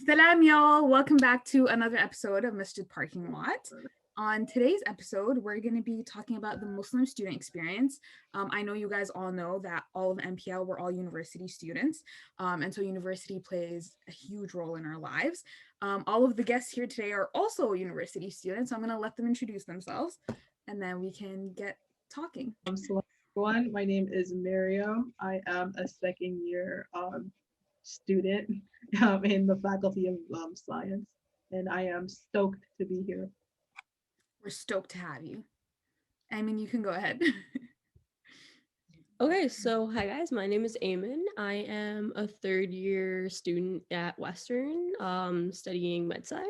Salam, y'all. Welcome back to another episode of Masjid Parking Lot. On today's episode, we're going to be talking about the Muslim student experience. I know you guys all know that all of MPL, we're all university students, and so university plays a huge role in our lives. All of the guests here today are also university students, so I'm going to let them introduce themselves, and then we can get talking. Hello everyone, my name is Maryam. I am a second year student in the Faculty of Science, and I am stoked to be here. We're stoked to have you. Ayman, you can go ahead. Okay, so hi guys, my name is Ayman. I am a third year student at Western, studying med-sci.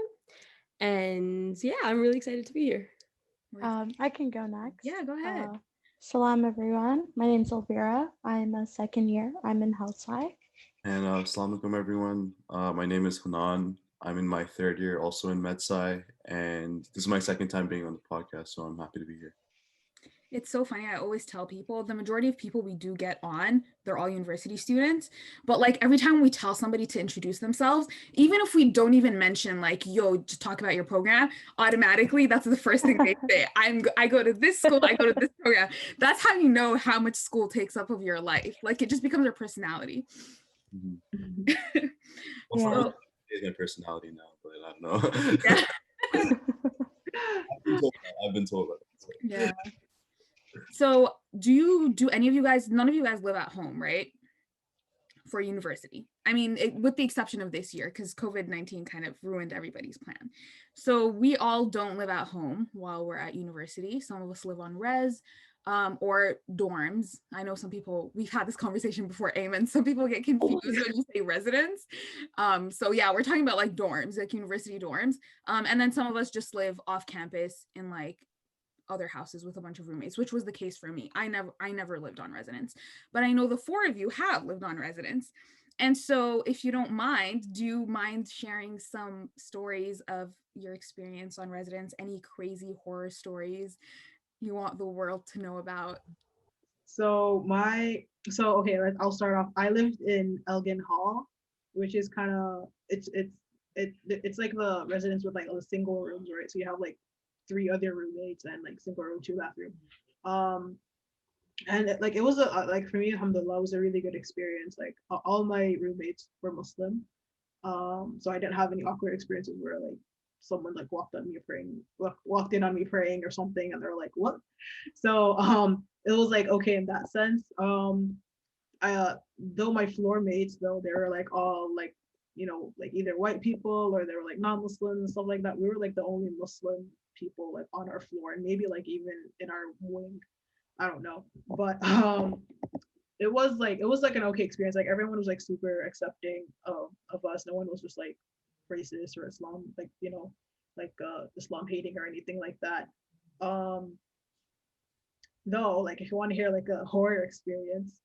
And yeah, I'm really excited to be here. I can go next. Yeah, go ahead. Salam everyone. My name's Elvira. I'm a second year. I'm in Health Sci. And assalamu alaikum everyone. My name is Hannan. I'm in my third year, also in med-sci, and this is my second time being on the podcast, so I'm happy to be here. It's so funny. I always tell people the majority of people we do get on, they're all university students. But like every time we tell somebody to introduce themselves, even if we don't even mention like, yo, just talk about your program, automatically that's the first thing they say. I go to this school, I go to this program. That's how you know how much school takes up of your life. Like it just becomes your personality. Mm-hmm. Also, it's my personality now, but I don't know. Yeah. I've been told that. So. Yeah. So do any of you guys, none of you guys live at home, right? For university. I mean, with the exception of this year, because COVID-19 kind of ruined everybody's plan. So we all don't live at home while we're at university. Some of us live on res or dorms. I know some people, we've had this conversation before, Ayman, some people get confused when you say residence. So yeah, we're talking about like dorms, like university dorms. And then some of us just live off campus in like other houses with a bunch of roommates, which was the case for me. I never lived on residence, but I know the four of you have lived on residence. And so if you don't mind, do you mind sharing some stories of your experience on residence? Any crazy horror stories you want the world to know about? Okay, I'll start off. I lived in Elgin Hall, which is kind of it's like the residence with like all the single rooms, right? So you have like 3 other roommates and like single room, 2 bathroom. And it was like for me, alhamdulillah, it was a really good experience. Like all my roommates were Muslim, so I didn't have any awkward experiences where like someone like walked in on me praying or something, and they're like, what? So it was like okay in that sense. Though my floor mates, though they were like all like, you know, like either white people or they were like non-Muslim and stuff like that. We were like the only Muslim people like on our floor, and maybe like even in our wing, I don't know, but it was like an okay experience. Like everyone was like super accepting of us. No one was just like racist or Islam, like, you know, like Islam hating or anything like that. Though like if you want to hear like a horror experience,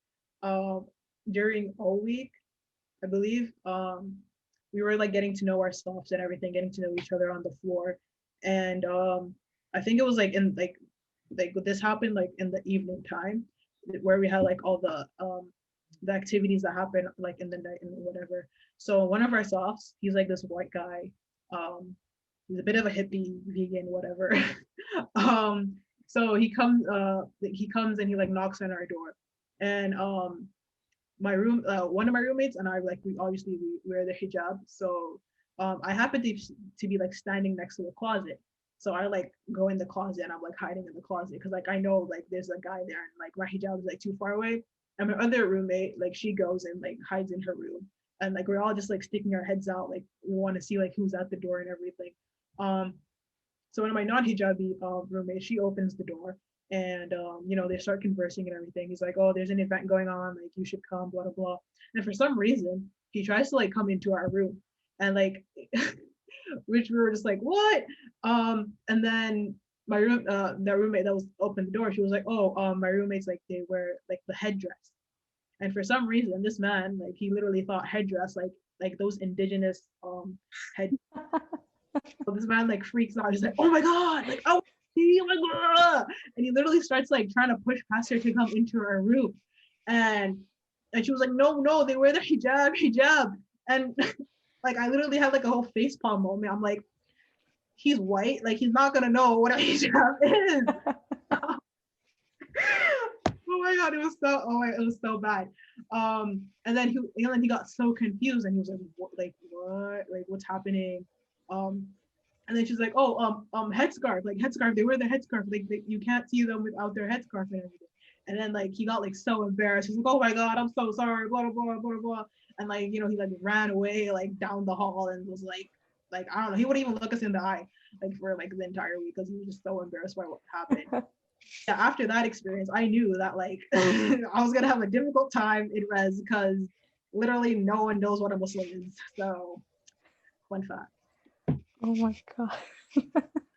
during all week, I believe, we were like getting to know our staffs and everything, getting to know each other on the floor. And I think it was like in like this happened like in the evening time, where we had like all the activities that happen like in the night and whatever. So one of our softs, he's like this white guy. He's a bit of a hippie, vegan, whatever. So he comes and he like knocks on our door, and one of my roommates and I, like, we wear the hijab. So I happened to be like standing next to the closet. So I like go in the closet and I'm like hiding in the closet because like I know like there's a guy there and like my hijab is like too far away. And my other roommate, like she goes and like hides in her room, and like we're all just like sticking our heads out, like we want to see like who's at the door and everything. So one of my non-hijabi roommates, she opens the door, and you know, they start conversing and everything. He's like, oh, there's an event going on, like you should come, blah blah blah. And for some reason he tries to like come into our room, and like which we were just like, what? And then my that roommate that was opened the door, she was like, oh, my roommates, like they wear like the headdress. And for some reason this man, like he literally thought headdress like those indigenous head. So this man like freaks out. He's like, oh my god, like, oh my god. And he literally starts like trying to push past her to come into our room. And she was like, no, they wear the hijab. And Like I literally had like a whole facepalm moment. I'm like, he's white, like he's not gonna know what a hijab is. Oh my god, it was so bad. And then he got so confused and he was like, what? Like what's happening? And then she's like, oh, headscarf, like headscarf. They wear the headscarf. Like you can't see them without their headscarf and everything. And then like he got like so embarrassed. He's like, oh my god, I'm so sorry, blah blah blah blah blah. And like he like ran away like down the hall and was like I don't know. He wouldn't even look us in the eye like for like the entire week because he was just so embarrassed by what happened. Yeah, after that experience, I knew that like I was gonna have a difficult time in res because literally no one knows what a Muslim is. So, fun fact. Oh my god,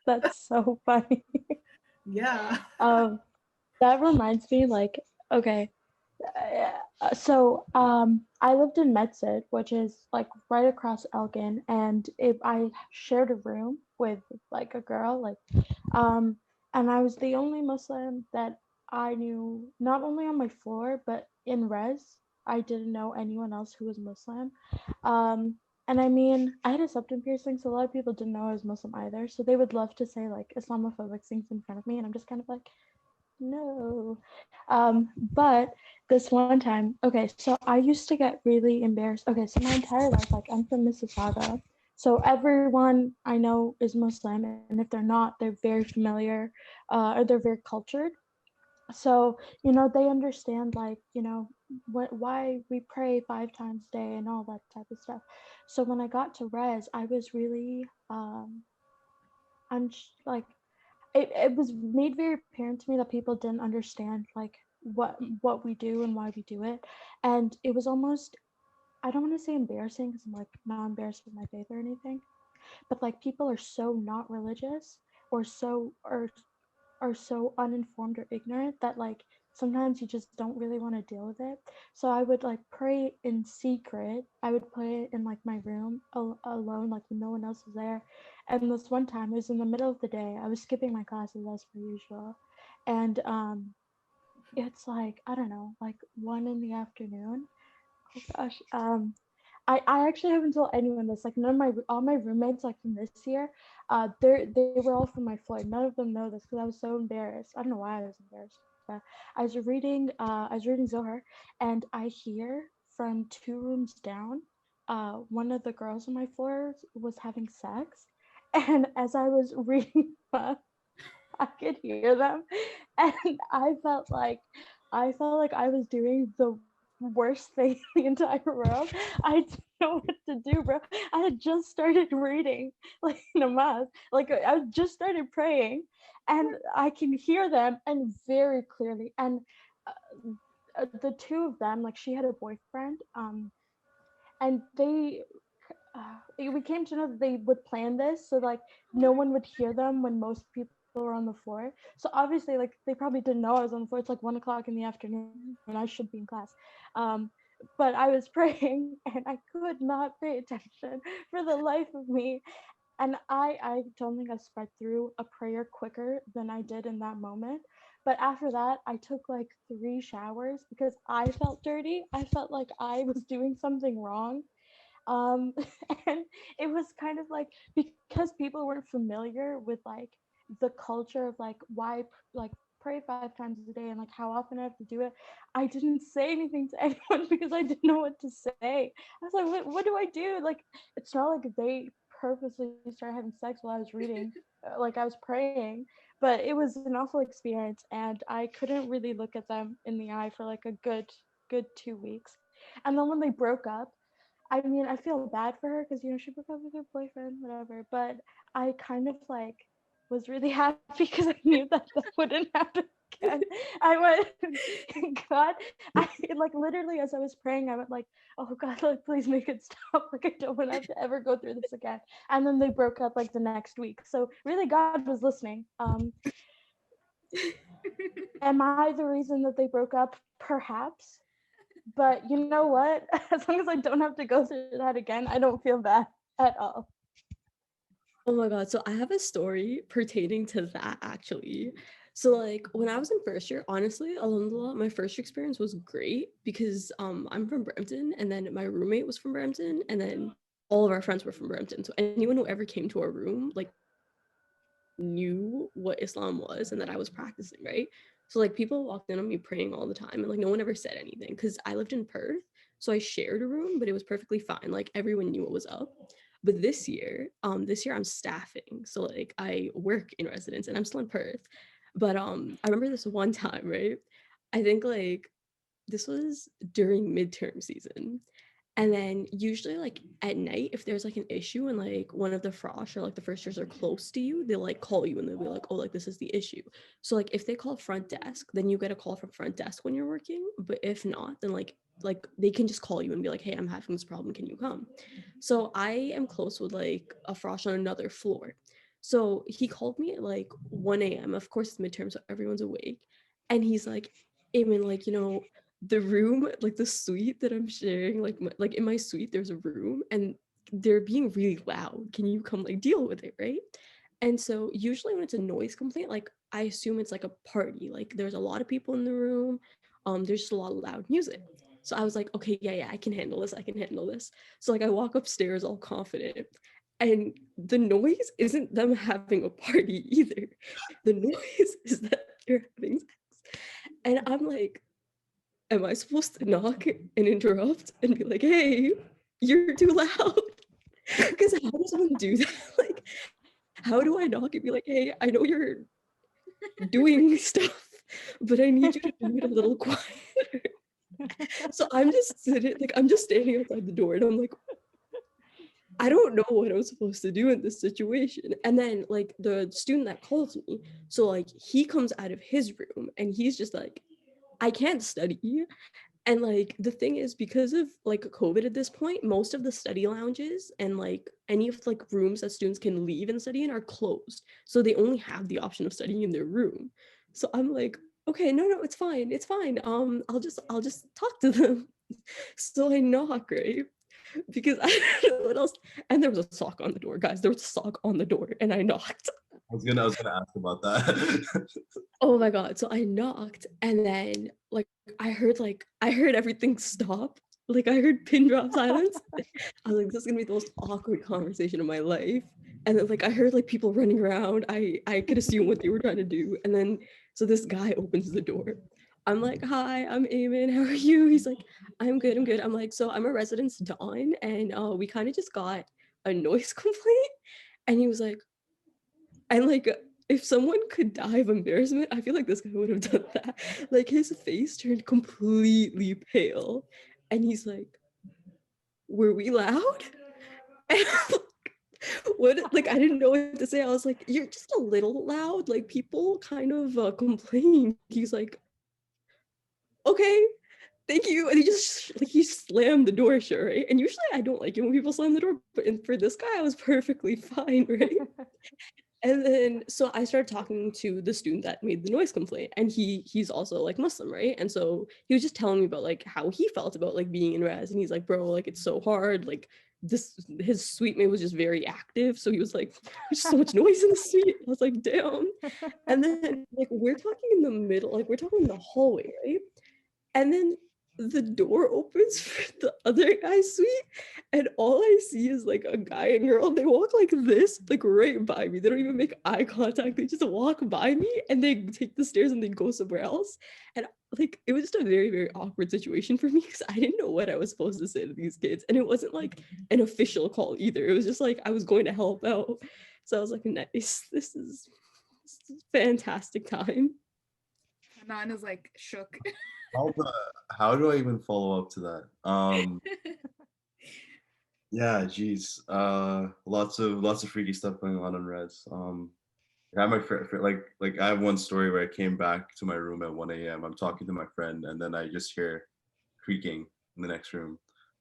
that's so funny. Yeah. That reminds me, like, okay, so I lived in Medsit, which is like right across Elgin, and I shared a room with like a girl, like, and I was the only Muslim that I knew, not only on my floor but in res. I didn't know anyone else who was Muslim. And I mean, I had a septum piercing, so a lot of people didn't know I was Muslim either. So they would love to say like Islamophobic things in front of me, and I'm just kind of like, no. But this one time, okay, so I used to get really embarrassed. Okay, so my entire life, like I'm from Mississauga. So everyone I know is Muslim, and if they're not, they're very familiar, or they're very cultured. So, they understand like, why we pray 5 times a day and all that type of stuff. So when I got to res, I was really like it was made very apparent to me that people didn't understand like what we do and why we do it. And it was almost, I don't want to say embarrassing because I'm like not embarrassed with my faith or anything, but like people are so not religious or so are so uninformed or ignorant that like sometimes you just don't really want to deal with it. So I would like pray in secret. I would pray in like my room alone, like when no one else was there. And this one time, it was in the middle of the day. I was skipping my classes as per usual, and it's like I don't know, like 1 in the afternoon. Oh gosh. I actually haven't told anyone this. Like none of all my roommates like from this year, they were all from my floor. None of them know this because I was so embarrassed. I don't know why I was embarrassed. But I was reading Zohar, and I hear from 2 rooms down, one of the girls on my floor was having sex, and as I was reading, I could hear them, and I felt like I was doing the worst thing in the entire world. I didn't know what to do, bro. I had just started reading like namaz, like I just started praying, and I can hear them and very clearly. And the two of them, like she had a boyfriend, and we came to know that they would plan this so like no one would hear them when most people were on the floor. So obviously like they probably didn't know I was on the floor. It's like 1 o'clock in the afternoon and I should be in class. But I was praying and I could not pay attention for the life of me. And I don't think I spread through a prayer quicker than I did in that moment. But after that, I took like 3 showers because I felt dirty. I felt like I was doing something wrong. um and it was kind of like because people weren't familiar with like the culture of like why like pray 5 times a day and like how often I have to do it. I didn't say anything to anyone because I didn't know what to say. I was like, what do I do? Like it's not like they purposely started having sex while I was reading, like I was praying. But it was an awful experience and I couldn't really look at them in the eye for like a good 2 weeks. And then when they broke up, I mean, I feel bad for her because she broke up with her boyfriend, whatever. But I kind of like was really happy because I knew that that wouldn't happen again. I went, God, I like literally as I was praying, I went like, oh God, like please make it stop. Like I don't want to have to ever go through this again. And then they broke up like the next week. So really, God was listening. Am I the reason that they broke up? Perhaps. But you know what? As long as I don't have to go through that again, I don't feel bad at all. Oh my God. So I have a story pertaining to that actually. So like when I was in first year, honestly, alhamdulillah, my first year experience was great because I'm from Brampton and then my roommate was from Brampton and then all of our friends were from Brampton. So anyone who ever came to our room, like, knew what Islam was and that I was practicing, right? So like people walked in on me praying all the time and like no one ever said anything because I lived in Perth. So I shared a room, but it was perfectly fine. Like everyone knew what was up. But this year I'm staffing. So like I work in residence and I'm still in Perth. But I remember this one time, right? I think like this was during midterm season. And then usually like at night, if there's like an issue and like one of the frosh or like the first years are close to you, they'll like call you and they'll be like, oh, like this is the issue. So like if they call front desk, then you get a call from front desk when you're working. But if not, then like they can just call you and be like, hey, I'm having this problem. Can you come? So I am close with like a frosh on another floor. So he called me at like 1 a.m. Of course, it's midterm, so everyone's awake. And he's like, Eamon, like, the room, like the suite that I'm sharing, like in my suite, there's a room and they're being really loud. Can you come like deal with it, right? And so usually when it's a noise complaint, like I assume it's like a party. Like there's a lot of people in the room. There's just a lot of loud music. So I was like, okay, yeah, I can handle this. I can handle this. So like I walk upstairs all confident. And the noise isn't them having a party either. The noise is that they're having sex. And I'm like, am I supposed to knock and interrupt and be like, hey, you're too loud? Because how does one do that? Like, how do I knock and be like, hey, I know you're doing stuff, but I need you to do it a little quieter. So I'm just standing outside the door and I'm like, I don't know what I'm supposed to do in this situation. And then like the student that calls me, so like he comes out of his room and he's just like, I can't study. And like the thing is, because of like COVID at this point, most of the study lounges and like any of like rooms that students can leave and study in are closed. So they only have the option of studying in their room. So I'm like, okay, no, it's fine. It's fine. I'll just talk to them. So I knock, right? Because I don't know what else. And there was a sock on the door, guys. There was a sock on the door, and I knocked. I was gonna ask about that. Oh my god. So I knocked and then I heard everything stop. Like I heard pin drop silence. I was like, this is gonna be the most awkward conversation of my life. And then like I heard like people running around. I could assume what they were trying to do. And then so this guy opens the door. I'm like, hi, I'm Ayman. How are you? He's like, I'm good, I'm good. I'm like, so I'm a residence Dawn, and we kind of just got a noise complaint. And he was like, and like if someone could die of embarrassment, I feel like this guy would have done that. Like his face turned completely pale. And he's like, were we loud? And I'm like, what, like I didn't know what to say. I was like, you're just a little loud. Like people kind of complain. He's like, okay, thank you. And he just like he slammed the door shut, right? And usually I don't like it when people slam the door, but for this guy, I was perfectly fine, right? And then so I started talking to the student that made the noise complaint, and he's also like Muslim, right? And so he was just telling me about like how he felt about like being in res, and he's like, bro, like it's so hard. Like this, his suite mate was just very active, so he was like, there's so much noise in the suite. I was like, damn. And then like we're talking in the middle, like we're talking in the hallway, right? And then the door opens for the other guy's suite, and all I see is like a guy and girl. They walk like this, like right by me. They don't even make eye contact. They just walk by me and they take the stairs and they go somewhere else. And like it was just a very, very awkward situation for me because I didn't know what I was supposed to say to these kids. And it wasn't like an official call either. It was just like I was going to help out. So I was like, nice, this is a fantastic time. Hannan is like shook. How do I even follow up to that? Yeah, geez. Lots of freaky stuff going on in res. I have my friend, like I have one story where I came back to my room at 1 a.m. I'm talking to my friend, and then I just hear creaking in the next room.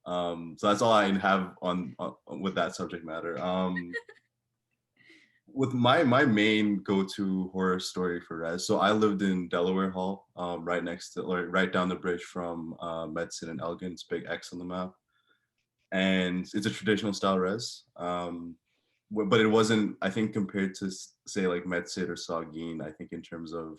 So that's all I have on with that subject matter. With my main go-to horror story for res. So I lived in Delaware Hall, right next to, or right down the bridge from Medicine and Elgin. It's big X on the map, and it's a traditional style res. But it wasn't, I think, compared to say like Medcit or Saugeen, I think in terms of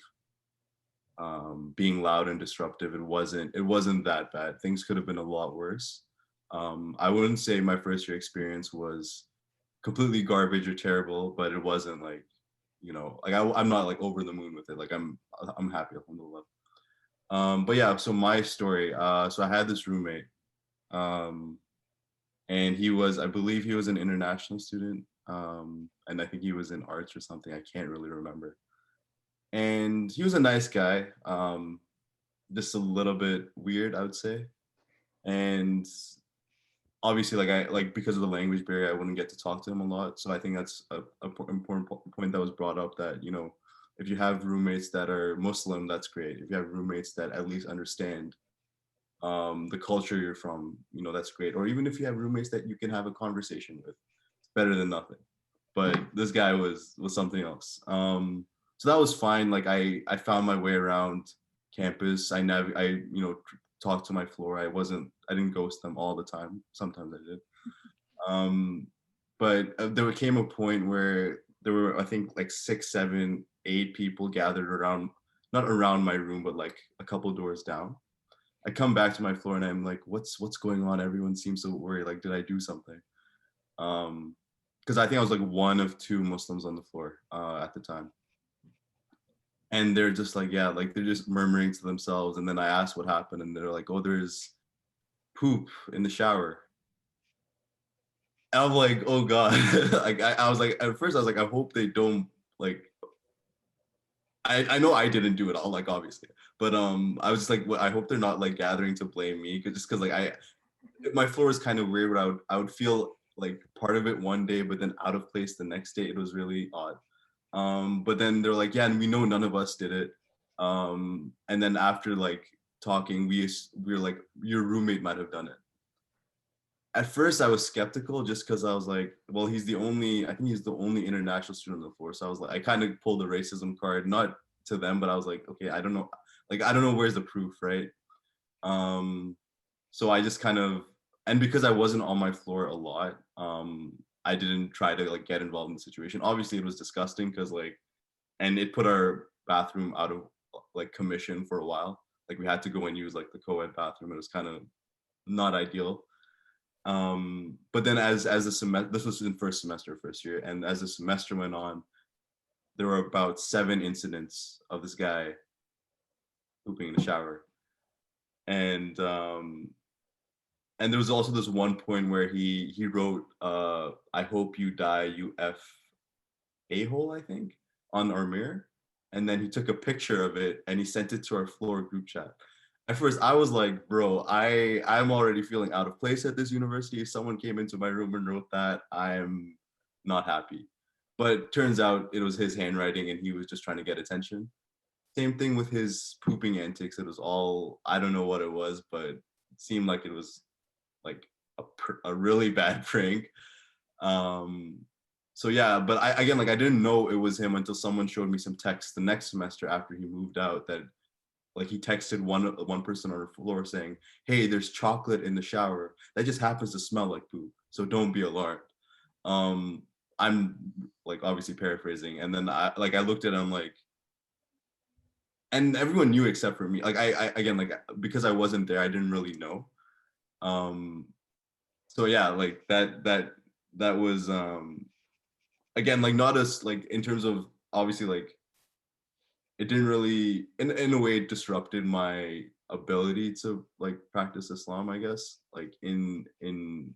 being loud and disruptive, it wasn't that bad. Things could have been a lot worse. I wouldn't say my first year experience was completely garbage or terrible, but it wasn't like, you know, like I'm not like over the moon with it. Like I'm happy, alhamdulillah. But yeah, so my story. So I had this roommate, and he was, I believe, he was an international student, and I think he was in arts or something. I can't really remember. And he was a nice guy, just a little bit weird, I would say. And obviously, like I like because of the language barrier, I wouldn't get to talk to him a lot. So I think that's a important point that was brought up, that, you know, if you have roommates that are Muslim, that's great. If you have roommates that at least understand the culture you're from, you know, that's great. Or even if you have roommates that you can have a conversation with, it's better than nothing. But this guy was something else. So that was fine. Like I found my way around campus. I you know, talked to my floor. I didn't ghost them all the time. Sometimes I did. But there came a point where there were, I think, like 6, 7, 8 people gathered around, not around my room, but like a couple doors down. I come back to my floor and I'm like, what's going on? Everyone seems so worried. Like, did I do something? Because I think I was like one of 2 Muslims on the floor at the time. And they're just like, yeah, like they're just murmuring to themselves. And then I asked what happened, and they're like, oh, there's poop in the shower. And I'm like, oh God. Like I was like, at first I was like, I hope they don't, like, I know I didn't do it all, like, obviously. But I was just like, well, I hope they're not like gathering to blame me, because like my floor is kind of weird, where I would feel like part of it one day, but then out of place the next day. It was really odd. But then they're like, yeah, and we know none of us did it. And then after like talking, we were like, your roommate might have done it. At first I was skeptical, just because I was like, well, I think he's the only international student on the floor. So I was like, I kind of pulled the racism card, not to them, but I was like, okay, I don't know. Like, I don't know where's the proof, right? So I just kind of, and because I wasn't on my floor a lot, I didn't try to like get involved in the situation. Obviously it was disgusting, because like, and it put our bathroom out of like commission for a while. Like we had to go and use like the co-ed bathroom. It was kind of not ideal. But then as the semester, this was in first semester, first year, and as the semester went on, there were about 7 incidents of this guy pooping in the shower. And there was also this one point where he wrote, I hope you die, you F a-hole, I think, on our mirror. And then he took a picture of it and he sent it to our floor group chat. At first I was like, bro, I'm already feeling out of place at this university. If someone came into my room and wrote that, I'm not happy. But turns out it was his handwriting and he was just trying to get attention. Same thing with his pooping antics. It was all, I don't know what it was, but it seemed like it was like a really bad prank. So yeah, but I didn't know it was him until someone showed me some text the next semester after he moved out, that like he texted one person on the floor saying, hey, there's chocolate in the shower that just happens to smell like poop, so don't be alarmed. I'm like obviously paraphrasing, and then I looked at him like, and everyone knew except for me. Like I again, like, because I wasn't there, I didn't really know. So yeah, like that was again, like, not as like in terms of, obviously, like, it didn't really, in a way, it disrupted my ability to like practice Islam, I guess, like in in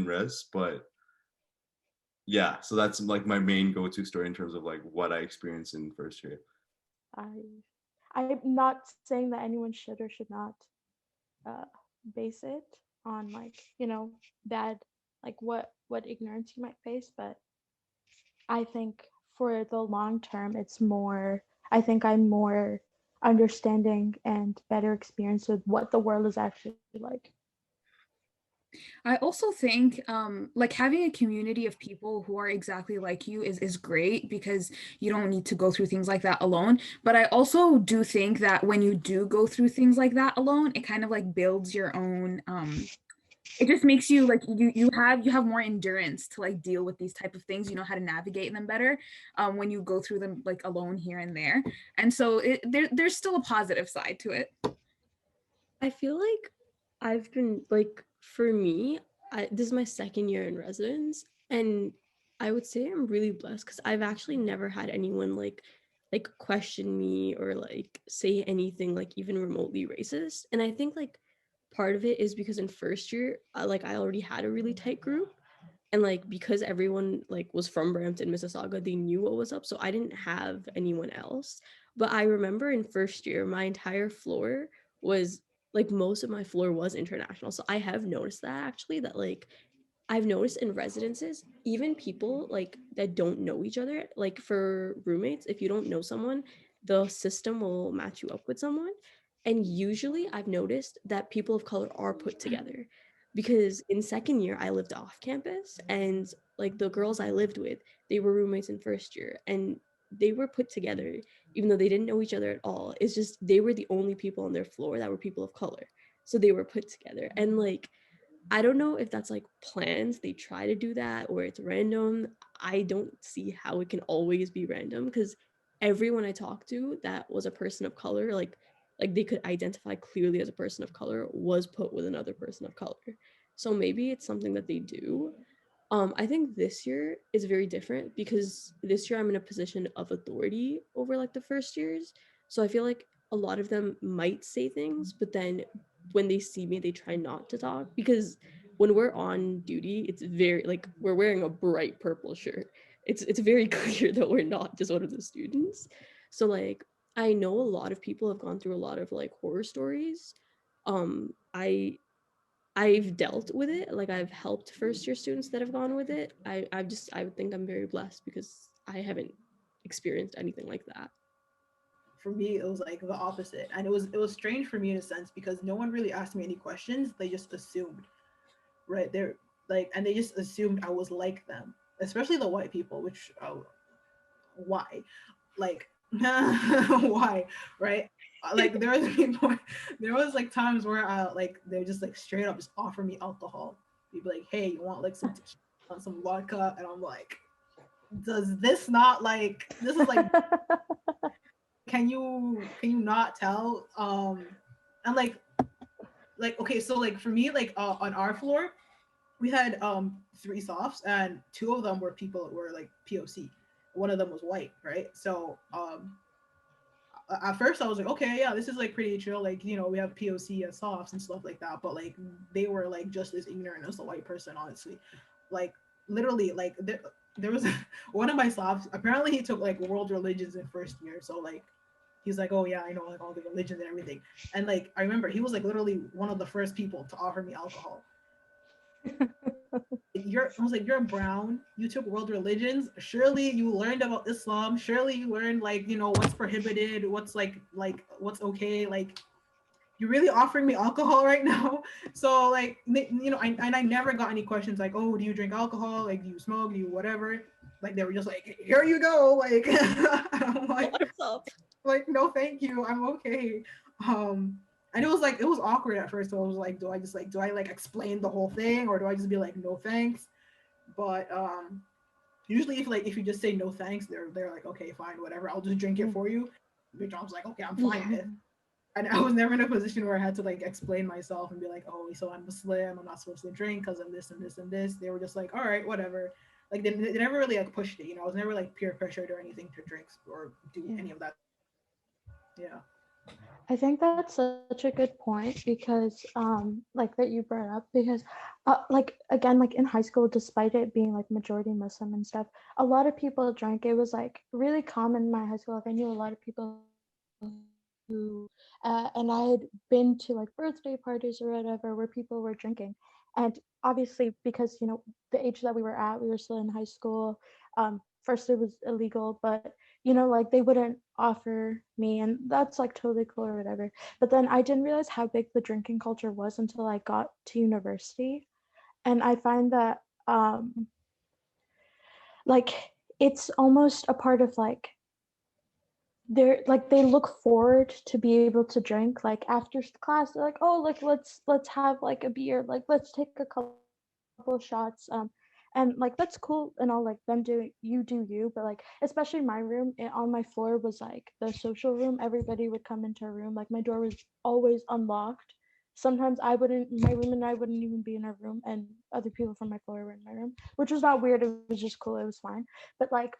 res. But yeah, so that's like my main go-to story in terms of like what I experienced in first year. I'm not saying that anyone should or should not base it on, like, bad, like what ignorance you might face, but I think for the long term, I think I'm more understanding and better experienced with what the world is actually like. I also think like having a community of people who are exactly like you is great, because you don't need to go through things like that alone. But I also do think that when you do go through things like that alone, it kind of like builds your own it just makes you like you have more endurance to like deal with these type of things. You know how to navigate them better when you go through them like alone here and there. And so there's still a positive side to it. I feel like I've been like, for me, this is my second year in residence, and I would say I'm really blessed because I've actually never had anyone like question me or like say anything like even remotely racist. And I think like part of it is because in first year, I already had a really tight group, and like because everyone like was from Brampton, Mississauga, they knew what was up, so I didn't have anyone else. But I remember in first year my entire floor was like, most of my floor was international, so I have noticed that actually, that like I've noticed in residences, even people like that don't know each other, like for roommates, if you don't know someone, the system will match you up with someone. And usually I've noticed that people of color are put together, because in second year I lived off campus, and like the girls I lived with, they were roommates in first year, and they were put together even though they didn't know each other at all. It's just they were the only people on their floor that were people of color. So they were put together. And like I don't know if that's like plans, they try to do that, or it's random. I don't see how it can always be random, because everyone I talked to that was a person of color, like they could identify clearly as a person of color, was put with another person of color. So maybe it's something that they do. I think this year is very different because this year I'm in a position of authority over like the first years. So I feel like a lot of them might say things, but then when they see me, they try not to talk, because when we're on duty, it's very like we're wearing a bright purple shirt. It's very clear that we're not just one of the students. So like I know a lot of people have gone through a lot of like horror stories. I've dealt with it. Like I've helped first year students that have gone with it. I would think I'm very blessed because I haven't experienced anything like that. For me, it was like the opposite, and it was strange for me in a sense because no one really asked me any questions. They just assumed, right? They're like, and they just assumed I was like them, especially the white people. Which why? Like why, right? Like there was people, there was like times where I like they would just like straight up just offer me alcohol. They'd be like, "Hey, you want like some tequila, want some vodka?" And I'm like, "Does this not like this is like can you not tell?" And like okay, so like for me, like on our floor, we had three softs and two of them were people that were like POC. One of them was white, right? So at first I was like, okay, yeah, this is like pretty chill. Like, you know, we have POC as softs and stuff like that. But like they were like just as ignorant as the white person, honestly. Like literally, like there was one of my softs. Apparently, he took like world religions in first year. So like he's like, oh yeah, I know like all the religions and everything. And like I remember he was like literally one of the first people to offer me alcohol. I was like, you're brown, you took world religions, surely you learned about Islam, surely you learned like, you know, what's prohibited, what's like what's okay, like you're really offering me alcohol right now. So like you know, I never got any questions like, oh, do you drink alcohol, like do you smoke, do you whatever. Like they were just like, here you go, like I'm What's up? like no thank you, I'm okay. um and it was awkward at first. So I was like, do I like explain the whole thing or do I just be like no thanks? But usually if you just say no thanks, they're like, okay, fine, whatever, I'll just drink it for you, which I was like, okay, I'm fine Yeah. with. And I was never in a position where I had to like explain myself and be like, oh, so I'm Muslim, I'm not supposed to drink because of this and this and this. They were just like, all right, whatever. Like they never really like pushed it, you know. I was never like peer pressured or anything to drink or do Yeah. any of that. Yeah. I think that's such a good point because like that you brought up because like again like in high school, despite it being like majority Muslim and stuff, a lot of people drank. It was like really common in my high school. Like I knew a lot of people who and I had been to like birthday parties or whatever where people were drinking. And obviously because you know the age that we were at, we were still in high school. First it was illegal, but you know, like they wouldn't offer me, and that's like totally cool or whatever. But then I didn't realize how big the drinking culture was until I got to university. And I find that like it's almost a part of like they're like they look forward to be able to drink like after class. They're like, oh, like let's have like a beer, like let's take a couple shots. And like that's cool and all, like them do you, but like especially my room on my floor was like the social room. Everybody would come into a room, like my door was always unlocked, sometimes my room and I wouldn't even be in our room, and other people from my floor were in my room, which was not weird. It was just cool. It was fine. But like,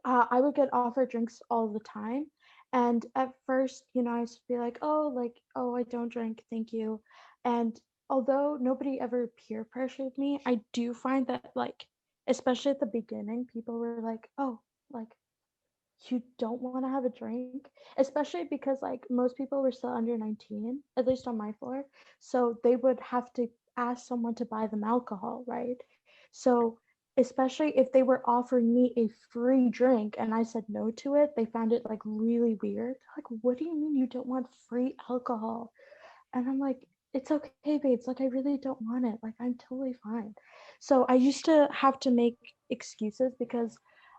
I would get offered drinks all the time. And at first, I used to be like, oh, I don't drink, thank you. And although nobody ever peer pressured me, I do find that, like, especially at the beginning, people were like, oh, like, you don't want to have a drink, especially because like most people were still under 19, at least on my floor. So they would have to ask someone to buy them alcohol, right? So especially if they were offering me a free drink and I said no to it, they found it like really weird. Like, what do you mean you don't want free alcohol? And I'm like, it's okay, babes. Like, I really don't want it. Like, I'm totally fine. So I used to have to make excuses because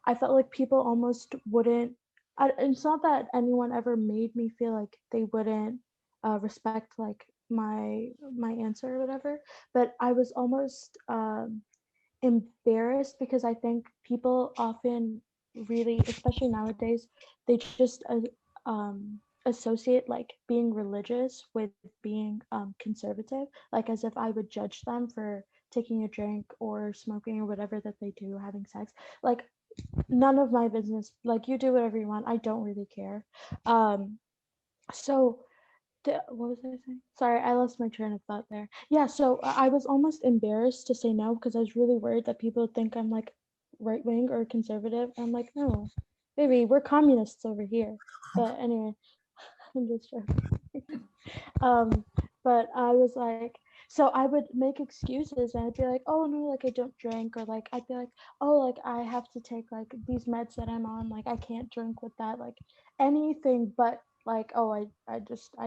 I felt like people almost wouldn't. It's not that anyone ever made me feel like they wouldn't respect like my answer or whatever, but I was almost embarrassed because I think people often really, especially nowadays, they just associate like being religious with being conservative, like as if I would judge them for taking a drink or smoking or whatever that they do, having sex. Like, none of my business. Like, you do whatever you want. I don't really care. So what was I saying? Sorry, I lost my train of thought there. Yeah, so I was almost embarrassed to say no because I was really worried that people think I'm like right wing or conservative. I'm like, no, baby, we're communists over here. But anyway, I'm just joking. um, but I was like, so I would make excuses and I'd be like, oh no, like I don't drink, or like I'd be like, oh, like I have to take like these meds that I'm on, like I can't drink with that, like anything but like, oh, I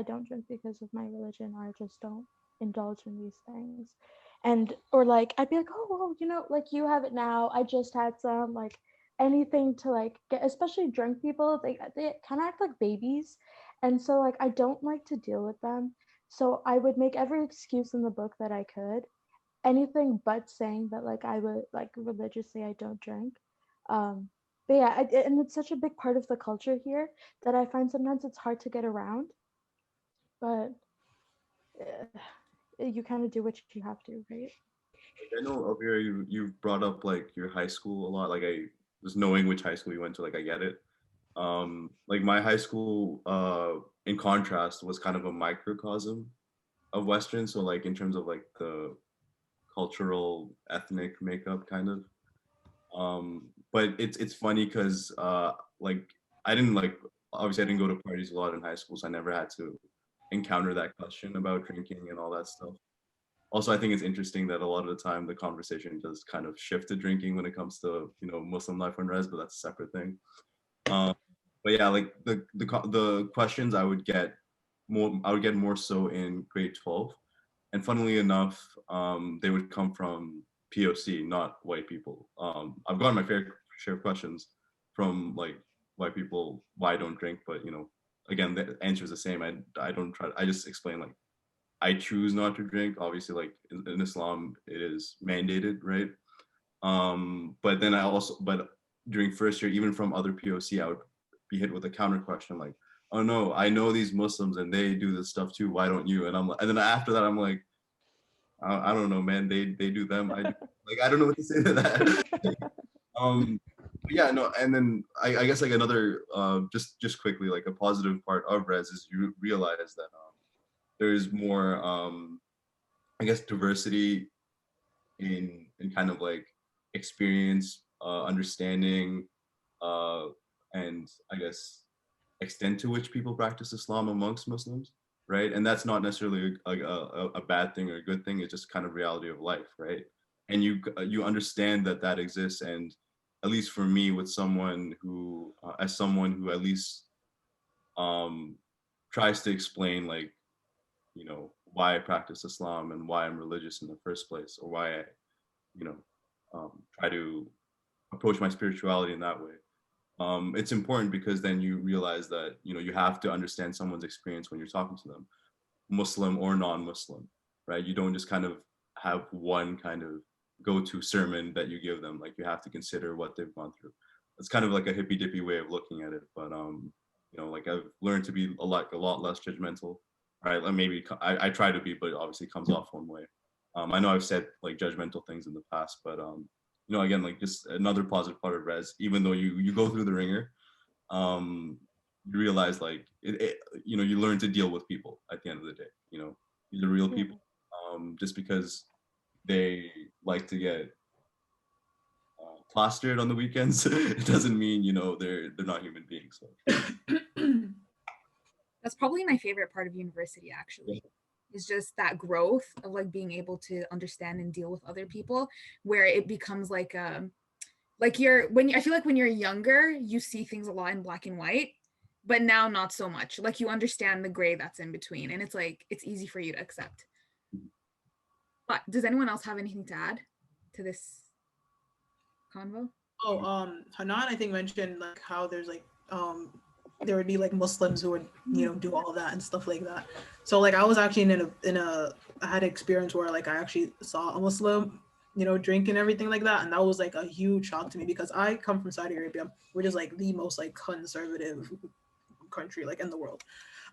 don't drink because of my religion, or I just don't indulge in these things. And or like I'd be like, oh well, like you have it now. I just had some, like anything to like get, especially drunk people, they kind of act like babies. And so like I don't like to deal with them. So I would make every excuse in the book that I could, anything but saying that like I would like religiously I don't drink. Um, but yeah, and it's such a big part of the culture here that I find sometimes it's hard to get around. But you kind of do what you have to, right? I know, Elvira, you brought up like your high school a lot. Like I just knowing which high school you went to, like I get it. Like my high school, in contrast, was kind of a microcosm of Western. So like in terms of like the cultural ethnic makeup, kind of. But it's funny because like I didn't like obviously I didn't go to parties a lot in high school, so I never had to encounter that question about drinking and all that stuff. Also, I think it's interesting that a lot of the time the conversation does kind of shift to drinking when it comes to Muslim life and res, but that's a separate thing. Um, but yeah, like the questions I would get more so in grade 12, and funnily enough, they would come from POC, not white people. I've gotten my fair share of questions from like white people why I don't drink, but again, the answer is the same. I don't try. I just explain like I choose not to drink. Obviously, like in Islam, it is mandated, right? But then but during first year, even from other POC, I would be hit with a counter question like, "Oh no, I know these Muslims and they do this stuff too. Why don't you?" And then after that, I'm like, I don't know, man. They do them. I do. Like I don't know what to say to that. But yeah, no. And then I guess like another just quickly, like a positive part of res is you realize that there's more I guess diversity in kind of like experience, understanding, uh, and I guess extent to which people practice Islam amongst Muslims, right? And that's not necessarily a bad thing or a good thing. It's just kind of reality of life, right? And you understand that that exists, and at least for me, with someone who, as someone who at least um, tries to explain like why I practice Islam and why I'm religious in the first place, or why I you know try to approach my spirituality in that way. It's important because then you realize that you have to understand someone's experience when you're talking to them, Muslim or non-Muslim, right? You don't just kind of have one kind of go-to sermon that you give them. Like you have to consider what they've gone through. It's kind of like a hippy dippy way of looking at it, but like I've learned to be a lot less judgmental right? Like maybe I try to be, but it obviously comes off one way. I know I've said like judgmental things in the past, but you know, again, like just another positive part of res, even though you go through the ringer, you realize like you know, you learn to deal with people at the end of the day. You know, these are real people. Just because they like to get plastered on the weekends, it doesn't mean, you know, they're not human beings. So. That's probably my favorite part of university, actually. Is just that growth of like being able to understand and deal with other people, where it becomes like I feel like when you're younger, you see things a lot in black and white, but now not so much. Like you understand the gray that's in between, and it's like it's easy for you to accept. But does anyone else have anything to add to this convo? Oh, Hannan, I think, mentioned like how there's like there would be like Muslims who would, you know, do all that and stuff like that. So like I was actually I had an experience where like I actually saw a Muslim, you know, drink and everything like that, and that was like a huge shock to me because I come from Saudi Arabia, which is like the most like conservative country like in the world.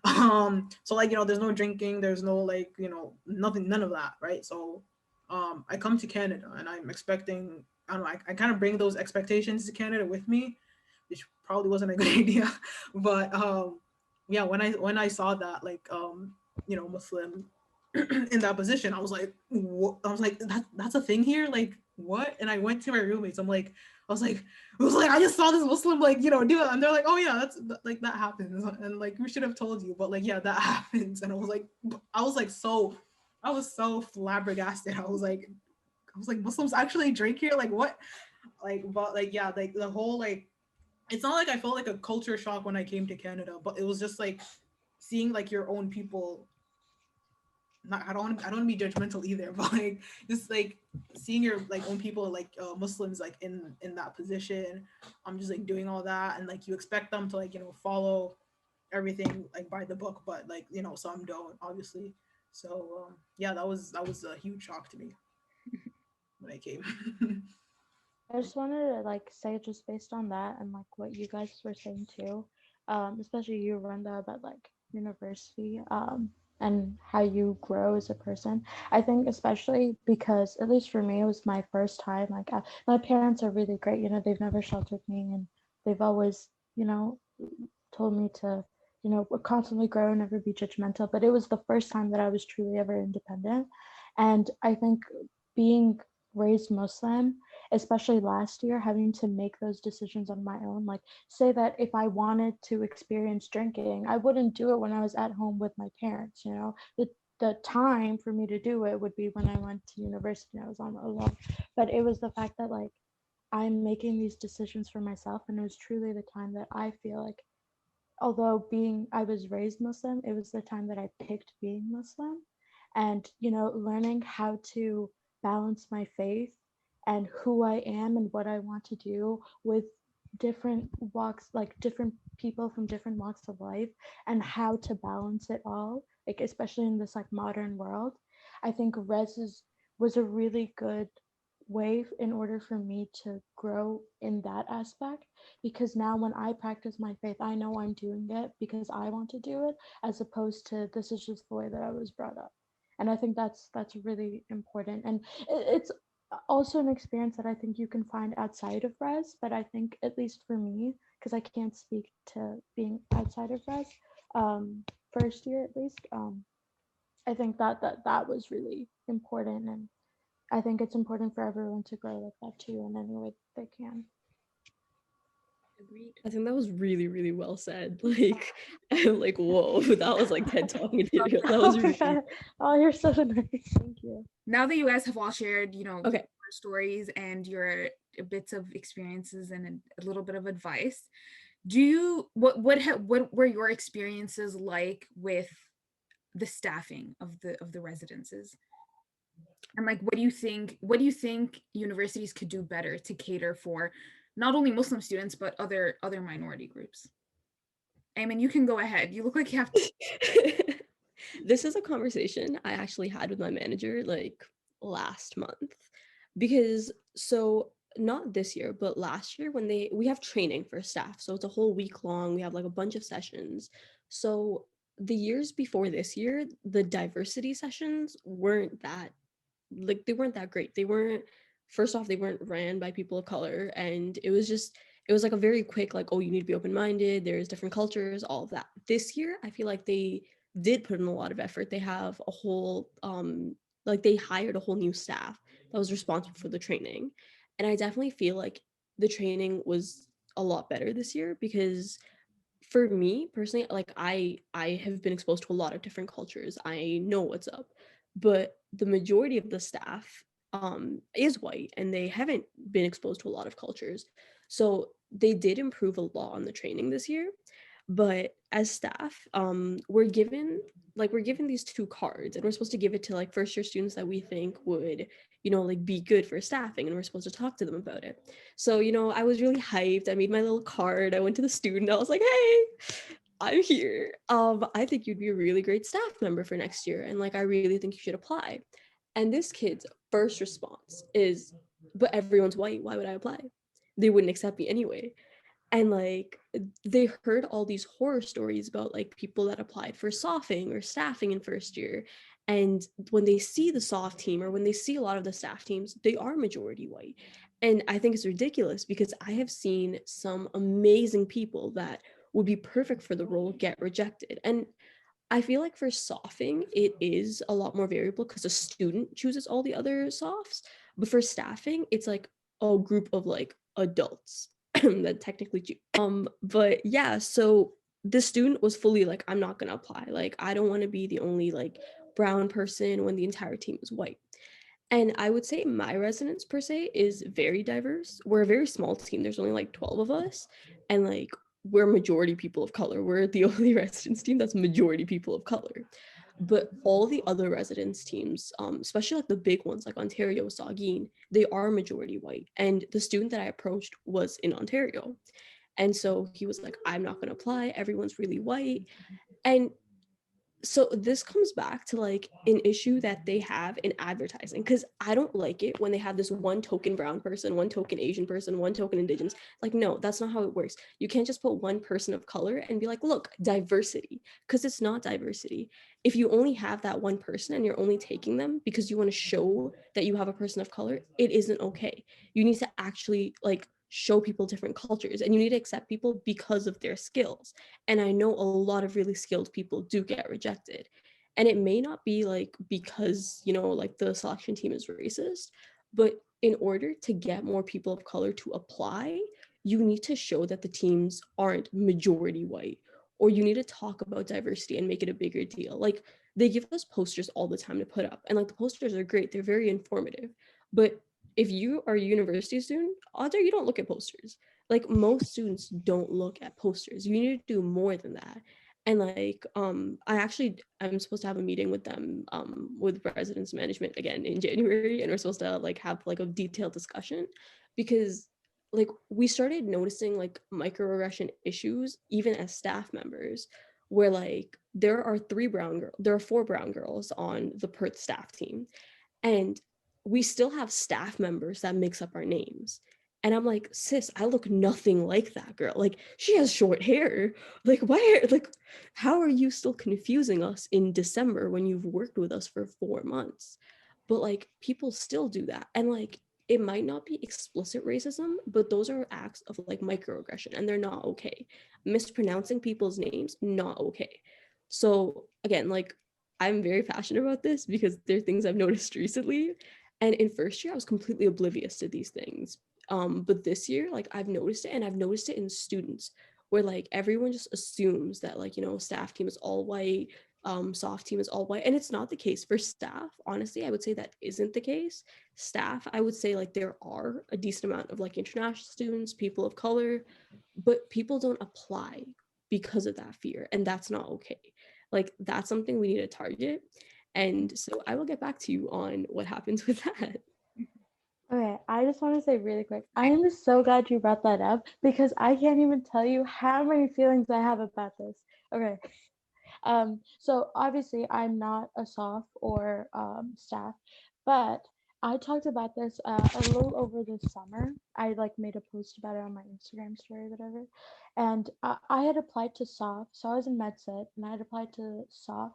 So like, you know, there's no drinking, there's no like, you know, nothing, none of that, right? So I come to Canada and I'm expecting, I don't know, I kind of bring those expectations to Canada with me, which probably wasn't a good idea. But yeah, when I saw that like you know, Muslim in that position, I was like, what? I was like, that's a thing here, like what? And I went to my roommates. I was like, I just saw this Muslim like, you know, do it, and they're like, oh yeah, that's like that happens, and like we should have told you, but like yeah, that happens. And I was so flabbergasted. I was like Muslims actually drink here, like what? Like, but like yeah, like the whole like, it's not like I felt like a culture shock when I came to Canada, but it was just like seeing like your own people. I don't want to be judgmental either, but like just like seeing your like own people like Muslims like in that position. I'm just like doing all that, and like you expect them to like, you know, follow everything like by the book, but like, you know, some don't, obviously. So yeah, that was a huge shock to me when I came. I just wanted to like say just based on that and like what you guys were saying too, especially you, Randa, about like university, and how you grow as a person. I think especially because at least for me, it was my first time. Like my parents are really great. You know, they've never sheltered me, and they've always, you know, told me to, you know, constantly grow, never be judgmental. But it was the first time that I was truly ever independent, and I think being raised Muslim, especially last year, having to make those decisions on my own, like say that if I wanted to experience drinking, I wouldn't do it when I was at home with my parents. You know, the time for me to do it would be when I went to university and I was on alone. But it was the fact that like I'm making these decisions for myself, and it was truly the time that I feel like, although being I was raised Muslim, it was the time that I picked being Muslim, and you know, learning how to balance my faith and who I am and what I want to do with different walks, like different people from different walks of life, and how to balance it all, like especially in this like modern world. I think was a really good way in order for me to grow in that aspect, because now when I practice my faith, I know I'm doing it because I want to do it, as opposed to this is just the way that I was brought up. And I think that's really important, and it's also an experience that I think you can find outside of res. But I think, at least for me, because I can't speak to being outside of res, first year at least, I think that was really important, and I think it's important for everyone to grow like that too in any way they can. Agreed. I think that was really, really well said. Like, I'm like, whoa, that was like TED talk material. That was really. Oh, you're so nice. Thank you. Now that you guys have all shared, you know, Okay. your stories and your bits of experiences and a little bit of advice, do you what were your experiences like with the staffing of the residences? And like what do you think universities could do better to cater for not only Muslim students but other minority groups? Ayman, you can go ahead. You look like you have to. This is a conversation I actually had with my manager like last month, because so not this year but last year, when we have training for staff, so it's a whole week long, we have like a bunch of sessions. So the years before this year, the diversity sessions weren't that, like, they weren't that great. They weren't, first off, they weren't ran by people of color, and it was like a very quick, like, oh, you need to be open-minded, there's different cultures, all of that. This year I feel like they did put in a lot of effort. They have a whole like, they hired a whole new staff that was responsible for the training, and I definitely feel like the training was a lot better this year, because for me personally, like, I have been exposed to a lot of different cultures. I know what's up, but the majority of the staff is white, and they haven't been exposed to a lot of cultures. So they did improve a lot on the training this year. But as staff, we're given these two cards, and we're supposed to give it to, like, first year students that we think would, like, be good for staffing, and we're supposed to talk to them about it. So, I was really hyped. I made my little card. I went to the student. I was like, hey, I'm here. I think you'd be a really great staff member for next year. And, like, I really think you should apply. And this kid's first response is, but everyone's white. Why would I apply? They wouldn't accept me anyway. And, like, they heard all these horror stories about, like, people that applied for sophing or staffing in first year. And when they see the soft team, or when they see a lot of the staff teams, they are majority white. And I think it's ridiculous, because I have seen some amazing people that would be perfect for the role get rejected. And I feel like for softing, it is a lot more variable, because a student chooses all the other softs. But for staffing, it's like a group of, like, adults that technically but yeah, so the student was fully like, I'm not gonna apply. Like, I don't want to be the only, like, brown person when the entire team is white. And I would say my residence per se is very diverse. We're a very small team. There's only like 12 of us. And, like, we're majority people of color. We're the only residence team that's majority people of color. But all the other residence teams, especially like the big ones like Ontario, Saugeen, they are majority white. And the student that I approached was in Ontario. And so he was like, I'm not going to apply. Everyone's really white. And so this comes back to, like, an issue that they have in advertising, because I don't like it when they have this one token brown person, one token Asian person, one token indigenous. Like, no, that's not how it works. You can't just put one person of color and be like, look, diversity, because it's not diversity. If you only have that one person and you're only taking them because you want to show that you have a person of color, it isn't okay. You need to actually, like, show people different cultures, and you need to accept people because of their skills. And I know a lot of really skilled people do get rejected. And it may not be, like, because, like, the selection team is racist, but in order to get more people of color to apply, you need to show that the teams aren't majority white, or you need to talk about diversity and make it a bigger deal. Like, they give us posters all the time to put up, and, like, the posters are great. They're very informative. But if you are a university student, odds are you don't look at posters. Like, most students don't look at posters. You need to do more than that. And, like, I'm supposed to have a meeting with them, with residence management again in January, and we're supposed to, like, have, like, a detailed discussion, because, like, we started noticing, like, microaggression issues even as staff members, where, like, there are four brown girls on the Perth staff team, and we still have staff members that mix up our names. And I'm like, sis, I look nothing like that girl. Like, she has short hair. Like, why? Like, how are you still confusing us in December when you've worked with us for 4 months? But, like, people still do that. And, like, it might not be explicit racism, but those are acts of, like, microaggression, and they're not okay. Mispronouncing people's names, not okay. So again, like, I'm very passionate about this because they're things I've noticed recently. And in first year, I was completely oblivious to these things. But this year, like, I've noticed it, and I've noticed it in students, where, like, everyone just assumes that, like, staff team is all white, soft team is all white. And it's not the case for staff. Honestly, I would say that isn't the case. Staff, I would say, like, there are a decent amount of, like, international students, people of color, but people don't apply because of that fear. And that's not okay. Like, that's something we need to target. And so I will get back to you on what happens with that. Okay, I just want to say really quick, I am so glad you brought that up, because I can't even tell you how many feelings I have about this. Okay. So obviously I'm not a soft or staff, but I talked about this a little over the summer. I like made a post about it on my Instagram story, whatever. And I had applied to SOF, so I was in MedSit, and I had applied to SOF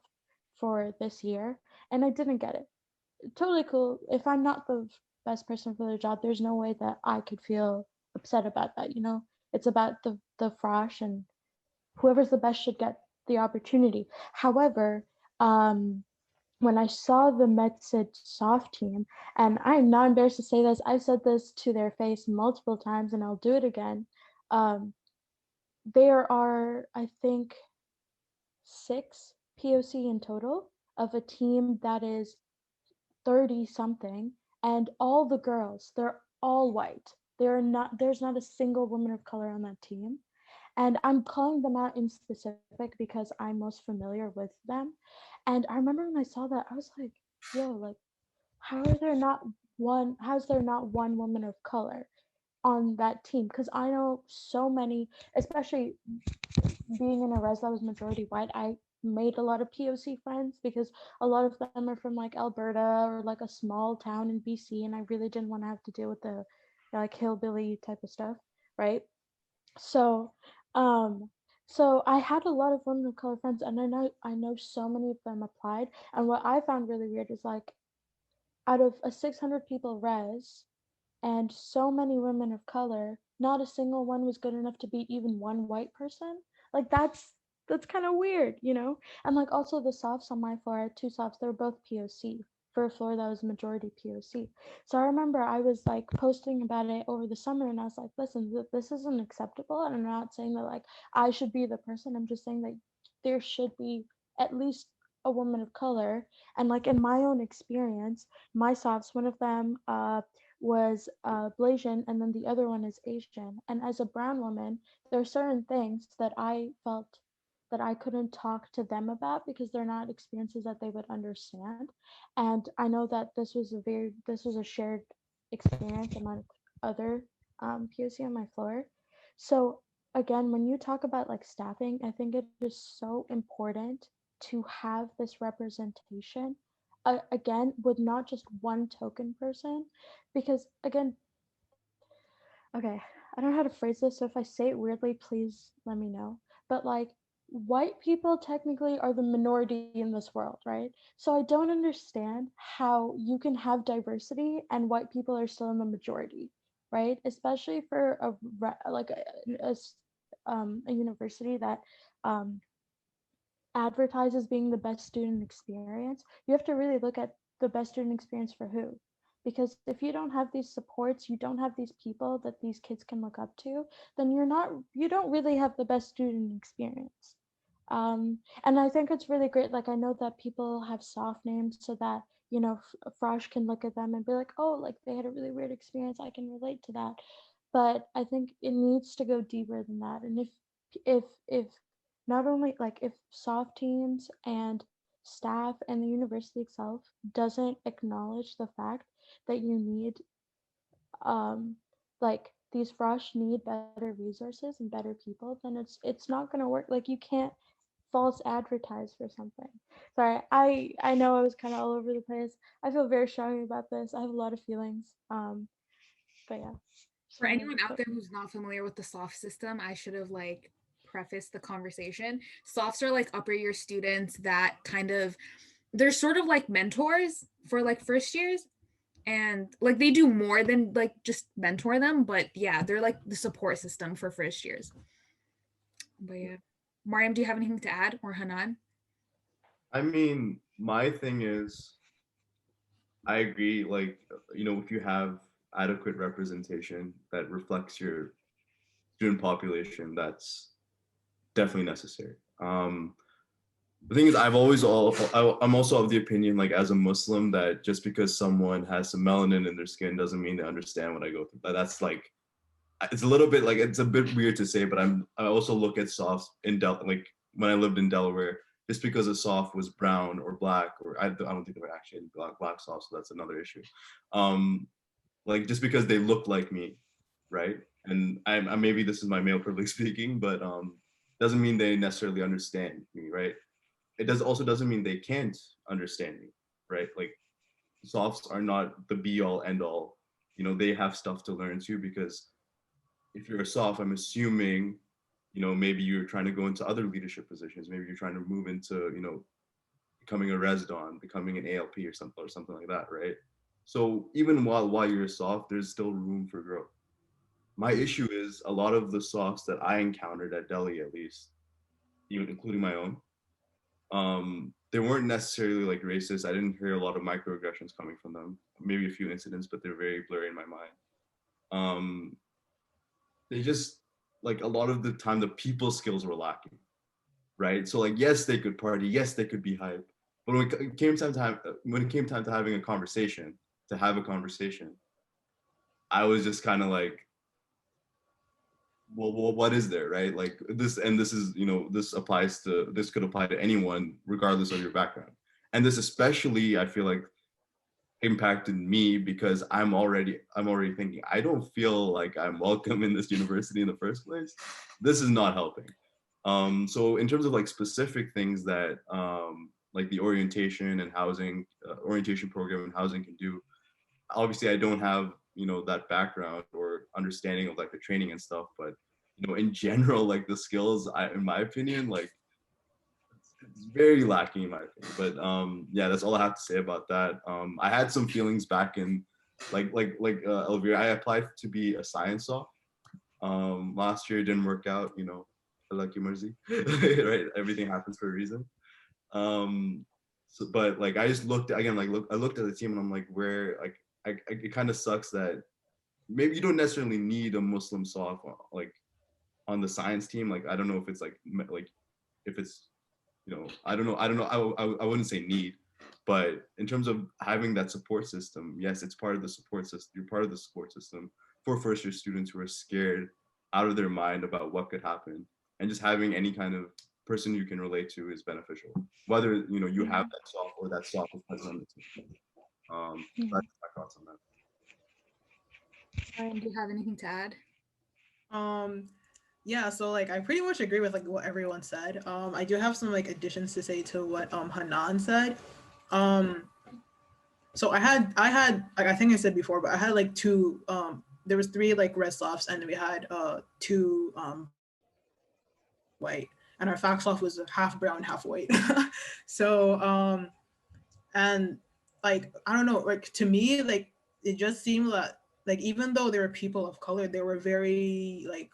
for this year, and I didn't get it. Totally cool. If I'm not the best person for the job, there's no way that I could feel upset about that. You know, it's about the frosh, and whoever's the best should get the opportunity. However, um, when I saw the MedSid soft team, and I am not embarrassed to say this, I've said this to their face multiple times, and I'll do it again. Um, there are, I think, 6 POC in total of a team that is 30 something, and all the girls, they're all white. There's not a single woman of color on that team. And I'm calling them out in specific because I'm most familiar with them. And I remember when I saw that, I was like, yo, like, how's there not one woman of color on that team? Because I know so many, especially being in a res that was majority white, I made a lot of POC friends because a lot of them are from like Alberta or like a small town in BC, and I really didn't want to have to deal with the like hillbilly type of stuff, right? So, um, so I had a lot of women of color friends, and I know so many of them applied. And what I found really weird is like out of a 600 people res, and so many women of color, not a single one was good enough to beat even one white person. Like that's kind of weird, you know? And like also the softs on my floor, I had 2 softs, they were both POC for a floor that was majority POC. So I remember I was like posting about it over the summer, and I was like, listen, this isn't acceptable. And I'm not saying that like I should be the person. I'm just saying that there should be at least a woman of color. And like in my own experience, my softs, one of them was Blasian, and then the other one is Asian. And as a brown woman, there are certain things that I felt that I couldn't talk to them about because they're not experiences that they would understand. And I know that this was a shared experience among other POC on my floor. So again, when you talk about like staffing, I think it is so important to have this representation again with not just one token person, because again, okay, I don't know how to phrase this, so if I say it weirdly, please let me know. But like, white people technically are the minority in this world, right? So I don't understand how you can have diversity and white people are still in the majority, right? Especially for a university that um, advertises being the best student experience. You have to really look at the best student experience for who. Because if you don't have these supports, you don't have these people that these kids can look up to, then you don't really have the best student experience. And I think it's really great. Like I know that people have soft names so that Frosh can look at them and be like, oh, like they had a really weird experience. I can relate to that. But I think it needs to go deeper than that. And if not only like if soft teams and staff and the university itself doesn't acknowledge the fact that you need like these Frosh need better resources and better people, then it's not gonna work. Like you can't false advertise for something. Sorry, I know I was kind of all over the place. I feel very strongly about this. I have a lot of feelings. But yeah. For anyone out there who's not familiar with the soft system, I should have like prefaced the conversation. Softs are like upper year students that kind of they're sort of like mentors for like first years, and like they do more than like just mentor them, but yeah, they're like the support system for first years. But yeah, Maryam, do you have anything to add, or Hannan? I mean, my thing is, I agree. Like, if you have adequate representation that reflects your student population, that's definitely necessary. The thing is, I'm also of the opinion, like as a Muslim, that just because someone has some melanin in their skin doesn't mean they understand what I go through. That's like, it's a little bit like, it's a bit weird to say, but I also look at softs like when I lived in Delaware, just because a soft was brown or black, or I don't think they were actually black softs, so that's another issue. Like just because they look like me, right? And I maybe this is my male privilege speaking, but doesn't mean they necessarily understand me, right? It also doesn't mean they can't understand me, right? Like softs are not the be all end all. You know, they have stuff to learn too, because if you're a soft, I'm assuming, you know, maybe you're trying to go into other leadership positions. Maybe you're trying to move into, you know, becoming a resident, becoming an ALP or something like that, right? So even while you're soft, there's still room for growth. My issue is a lot of the softs that I encountered at Delhi, at least, even including my own, they weren't necessarily like racist. I didn't hear a lot of microaggressions coming from them. Maybe a few incidents, but they're very blurry in my mind. They just, like, a lot of the time the people skills were lacking, right? So like, yes, they could party, yes, they could be hype, but when it came time to having a conversation, I was just kind of like, well, what is there, right? Like this, and this is, you know, this could apply to anyone regardless of your background. And this especially, I feel like, impacted me because I'm already thinking, I don't feel like I'm welcome in this university in the first place. This is not helping. So in terms of like specific things that like the orientation and housing, orientation program and housing can do, obviously I don't have, you know, that background or understanding of like the training and stuff, but you know, in general, like the skills, in my opinion, like it's very lacking in my opinion. But yeah, that's all I have to say about that. I had some feelings back in Elvira. I applied to be a science soft. Last year it didn't work out, you know, like your mercy. Right? Everything happens for a reason. So, but like I just looked again, I looked at the team and I'm like, where like it kind of sucks that maybe you don't necessarily need a Muslim soft like on the science team. Like I don't know if it's like if it's, you know, I don't know. I wouldn't say need, but in terms of having that support system, yes, it's part of the support system. You're part of the support system for first year students who are scared out of their mind about what could happen, and just having any kind of person you can relate to is beneficial. Whether, you know, you have that soft or that soft is present on the team. That's my thoughts on that. Ryan, do you have anything to add? Yeah, so like I pretty much agree with like what everyone said. I do have some like additions to say to what Hannan said. So I had like I think I said before, but I had like two there was three like red softs and we had two white, and our fact soft was half brown, half white. So and like I don't know, like to me like it just seemed that like even though there were people of color, they were very like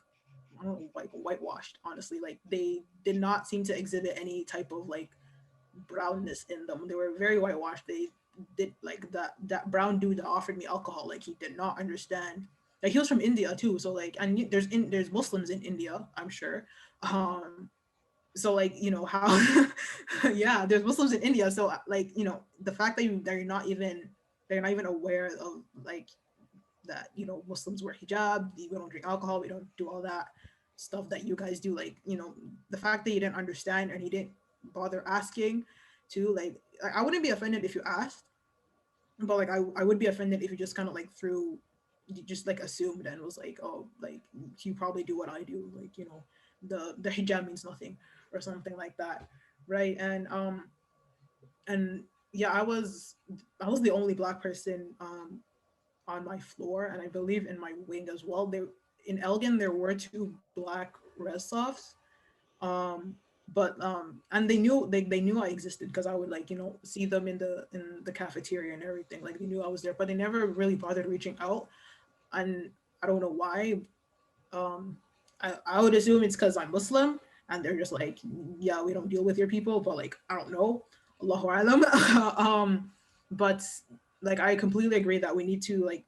I don't know, like whitewashed, honestly. Like they did not seem to exhibit any type of like brownness in them. They were very whitewashed. They did like that brown dude that offered me alcohol, like he did not understand. Like he was from India too, so like and there's Muslims in India, I'm sure. So like, you know, how yeah, there's Muslims in India, so like, you know, the fact that you're not even aware of like that, you know, Muslims wear hijab, we don't drink alcohol, we don't do all that stuff that you guys do. Like, you know, the fact that you didn't understand and you didn't bother asking to like, I wouldn't be offended if you asked, but like I would be offended if you just kind of like you just like assumed and was like, oh, like you probably do what I do, like, you know, the hijab means nothing or something like that, right? And yeah, I was the only Black person on my floor, and I believe in my wing as well. There in Elgin there were two Black Resofts, but and they knew they knew I existed because I would like, you know, see them in the cafeteria and everything. Like they knew I was there, but they never really bothered reaching out, and I don't know why. I would assume it's because I'm Muslim and they're just like, yeah, we don't deal with your people, but like I don't know, Allahu alam. But like I completely agree that we need to like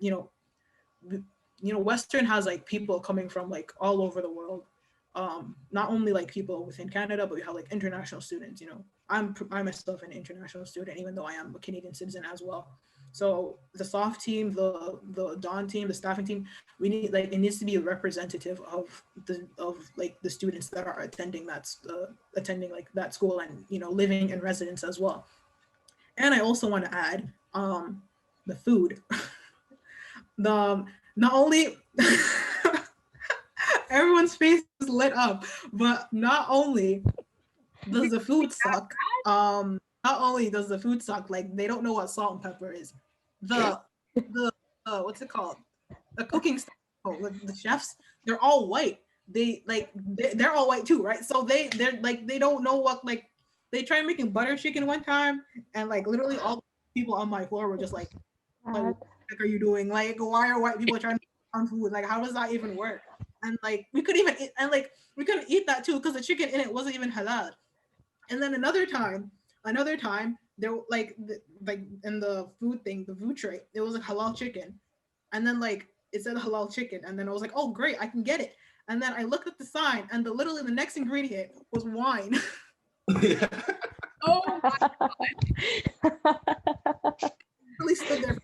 you know, Western has like people coming from like all over the world, not only like people within Canada, but we have like international students. You know, I myself an international student, even though I am a Canadian citizen as well. So the soft team, the Dawn team, the staffing team, we need like it needs to be representative of the students that are attending like that school and, you know, living in residence as well. And I also want to add the food. The not only everyone's face is lit up, but not only does the food suck, not only does the food suck, like they don't know what salt and pepper is. The what's it called? The cooking stuff. Oh, the chefs, they're all white. They're all white too, right? So they're like they don't know what like they tried making butter chicken one time, and like literally all people on my floor were just like what the heck are you doing? Like, why are white people trying to on food? Like, how does that even work? And like we couldn't even eat, and like we couldn't eat that too because the chicken in it wasn't even halal. And then another time, there like in the food thing, the food tray, it was a halal chicken, and then like it said halal chicken, and then I was like, oh great, I can get it. And then I looked at the sign, and literally the next ingredient was wine. Yeah. Oh, Really stood there.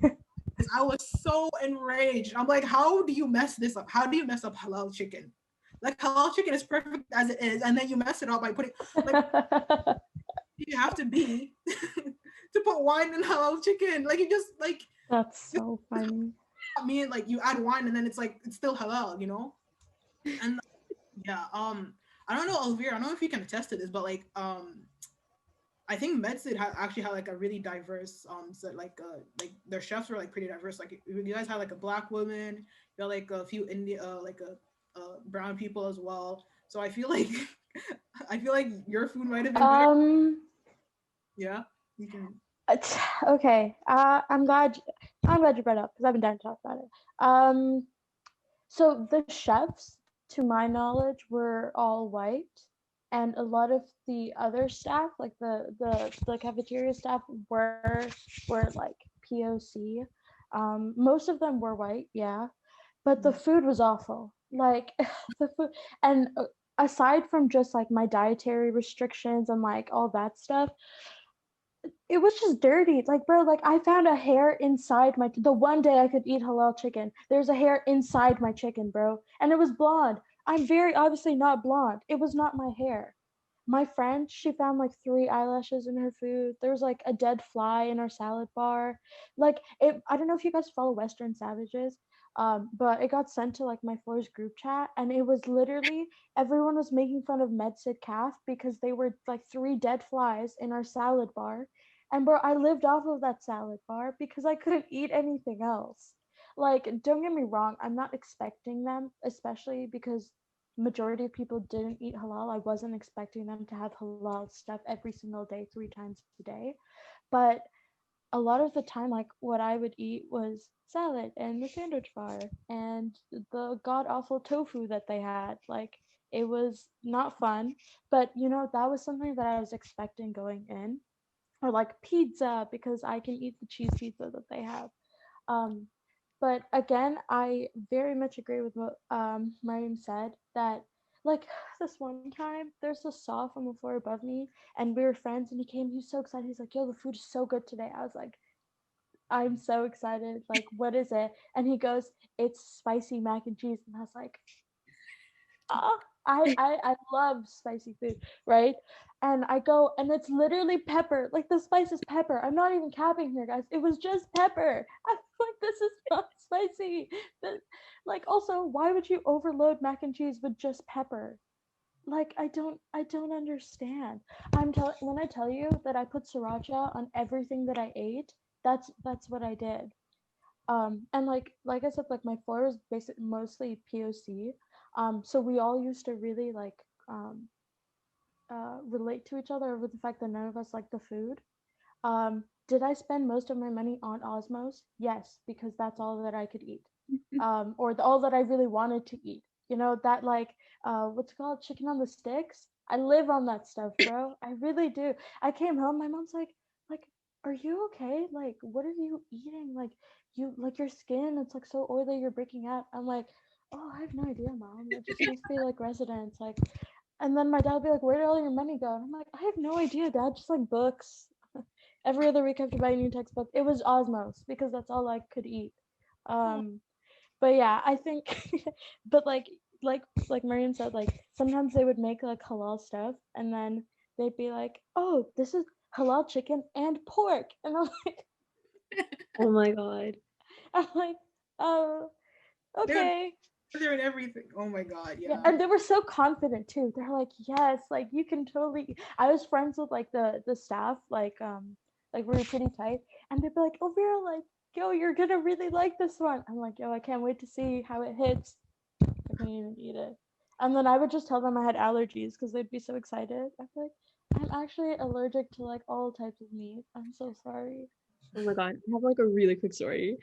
I was so enraged. I'm like, how do you mess this up? How do you mess up halal chicken? Like halal chicken is perfect as it is, and then you mess it up by putting like you have to be to put wine in halal chicken. Like you just like That's so funny. I mean like you add wine and then it's like it's still halal, you know? And yeah, I don't know, Elvira, I don't know if you can attest to this, but like I think Medsid actually had like a really diverse so like their chefs were like pretty diverse. Like you guys had like a black woman, you had like a few brown people as well. So I feel like I feel like your food might have been very, yeah. You can Okay. I'm glad you brought it up because I've been dying to talk about it. So the chefs, to my knowledge, were all white, and a lot of the other staff, like the cafeteria staff, were like POC. Most of them were white, yeah, but the food was awful. Like the food, and aside from just like my dietary restrictions and like all that stuff, it was just dirty. Like, bro, like I found a hair inside the one day I could eat halal chicken. There's a hair inside my chicken, bro. And it was blonde. I'm very obviously not blonde. It was not my hair. My friend, she found like 3 eyelashes in her food. There was like a dead fly in our salad bar. Like I don't know if you guys follow Western Savages, but it got sent to like my floor's group chat, and it was literally everyone was making fun of Medsid Calf because they were like 3 dead flies in our salad bar. And bro, I lived off of that salad bar because I couldn't eat anything else. Like, don't get me wrong, I'm not expecting them, especially because majority of people didn't eat halal. I wasn't expecting them to have halal stuff every single day, 3 times a day. But a lot of the time, like what I would eat was salad and the sandwich bar and the god awful tofu that they had. Like it was not fun, but you know, that was something that I was expecting going in. Or like pizza because I can eat the cheese pizza that they have. Um, but again, I very much agree with what Maryam said that like this one time there's a soft on the floor above me and we were friends and he was so excited. He's like, yo, the food is so good today. I was like, I'm so excited. Like, what is it? And he goes, it's spicy mac and cheese. And I was like, oh, I love spicy food, right? And I go, and it's literally pepper. Like the spice is pepper. I'm not even capping here, guys. It was just pepper. I'm like, this is not spicy. Like, also, why would you overload mac and cheese with just pepper? Like, I don't understand. When I tell you that I put sriracha on everything that I ate, that's what I did. And like I said, like my floor was basically mostly POC. So we all used to really like relate to each other with the fact that none of us liked the food. Did I spend most of my money on Osmos? Yes, because that's all that I could eat, or all that I really wanted to eat. You know that like what's it called, chicken on the sticks. I live on that stuff, bro. I really do. I came home, my mom's like, are you okay? Like, what are you eating? Like, you like your skin. It's like so oily. You're breaking out. I'm like, oh, I have no idea, mom. It just must be like residents, like. And then my dad would be like, where did all your money go? And I'm like, I have no idea, dad. Just like books. Every other week I have to buy a new textbook. It was Osmos because that's all I could eat. But yeah, I think, but like Maryam said, like sometimes they would make like halal stuff and then they'd be like, oh, this is halal chicken and pork. And Oh my god. I'm like, oh, okay. They're in everything. Oh my god, Yeah, yeah. and they were so confident too. They're like, yes, like you can totally. I was friends with like the staff, like we were pretty tight, and they'd be like, Elvira, like, yo, you're gonna really like this one. I'm like, yo, I can't wait to see how it hits. I couldn't even eat it, and then I would just tell them I had allergies because they'd be so excited. I'd be like, I'm actually allergic to like all types of meat. I'm so sorry. Oh my god, I have like a really quick story.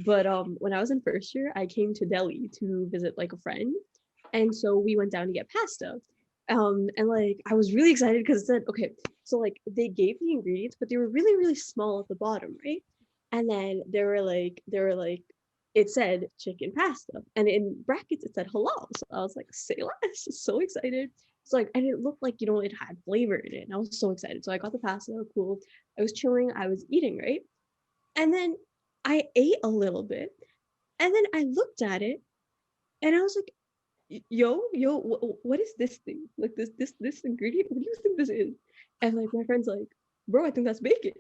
But when I was in first year, I came to Delhi to visit like a friend. And so we went down to get pasta. And like I was really excited because it said, okay, so like they gave the ingredients, but they were really, really small at the bottom, right? And then they were like, it said chicken pasta. And in brackets it said halal. So I was like, say less, so excited. So like, and it looked like, it had flavor in it. And I was so excited. So I got the pasta, cool. I was chilling, I was eating, right? And then I ate a little bit, and then I looked at it, and I was like, "Yo, what is this thing? Like this ingredient? What do you think this is?" And like my friend's like, "Bro, I think that's bacon."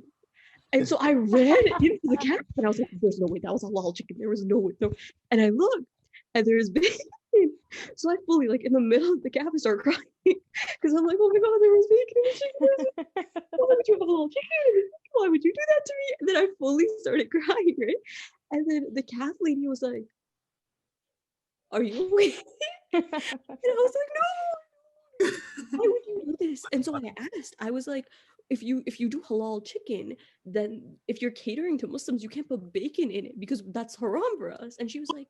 And so I ran into the cabinet, and I was like, "There's no way that was halal chicken. There was no way, no." And I looked, and there's bacon. So I fully, like, in the middle of the cabinet, start crying because I'm like, "Oh my god, there was bacon in the chicken. Why would you have halal chicken? Why would you do that to me?" And then I fully started crying, right? And then the cat lady was like, "Are you okay?" And I was like, "No, why would you do this?" And so I asked, I was like, if you do halal chicken, then if you're catering to Muslims, you can't put bacon in it because that's haram for us. And she was like,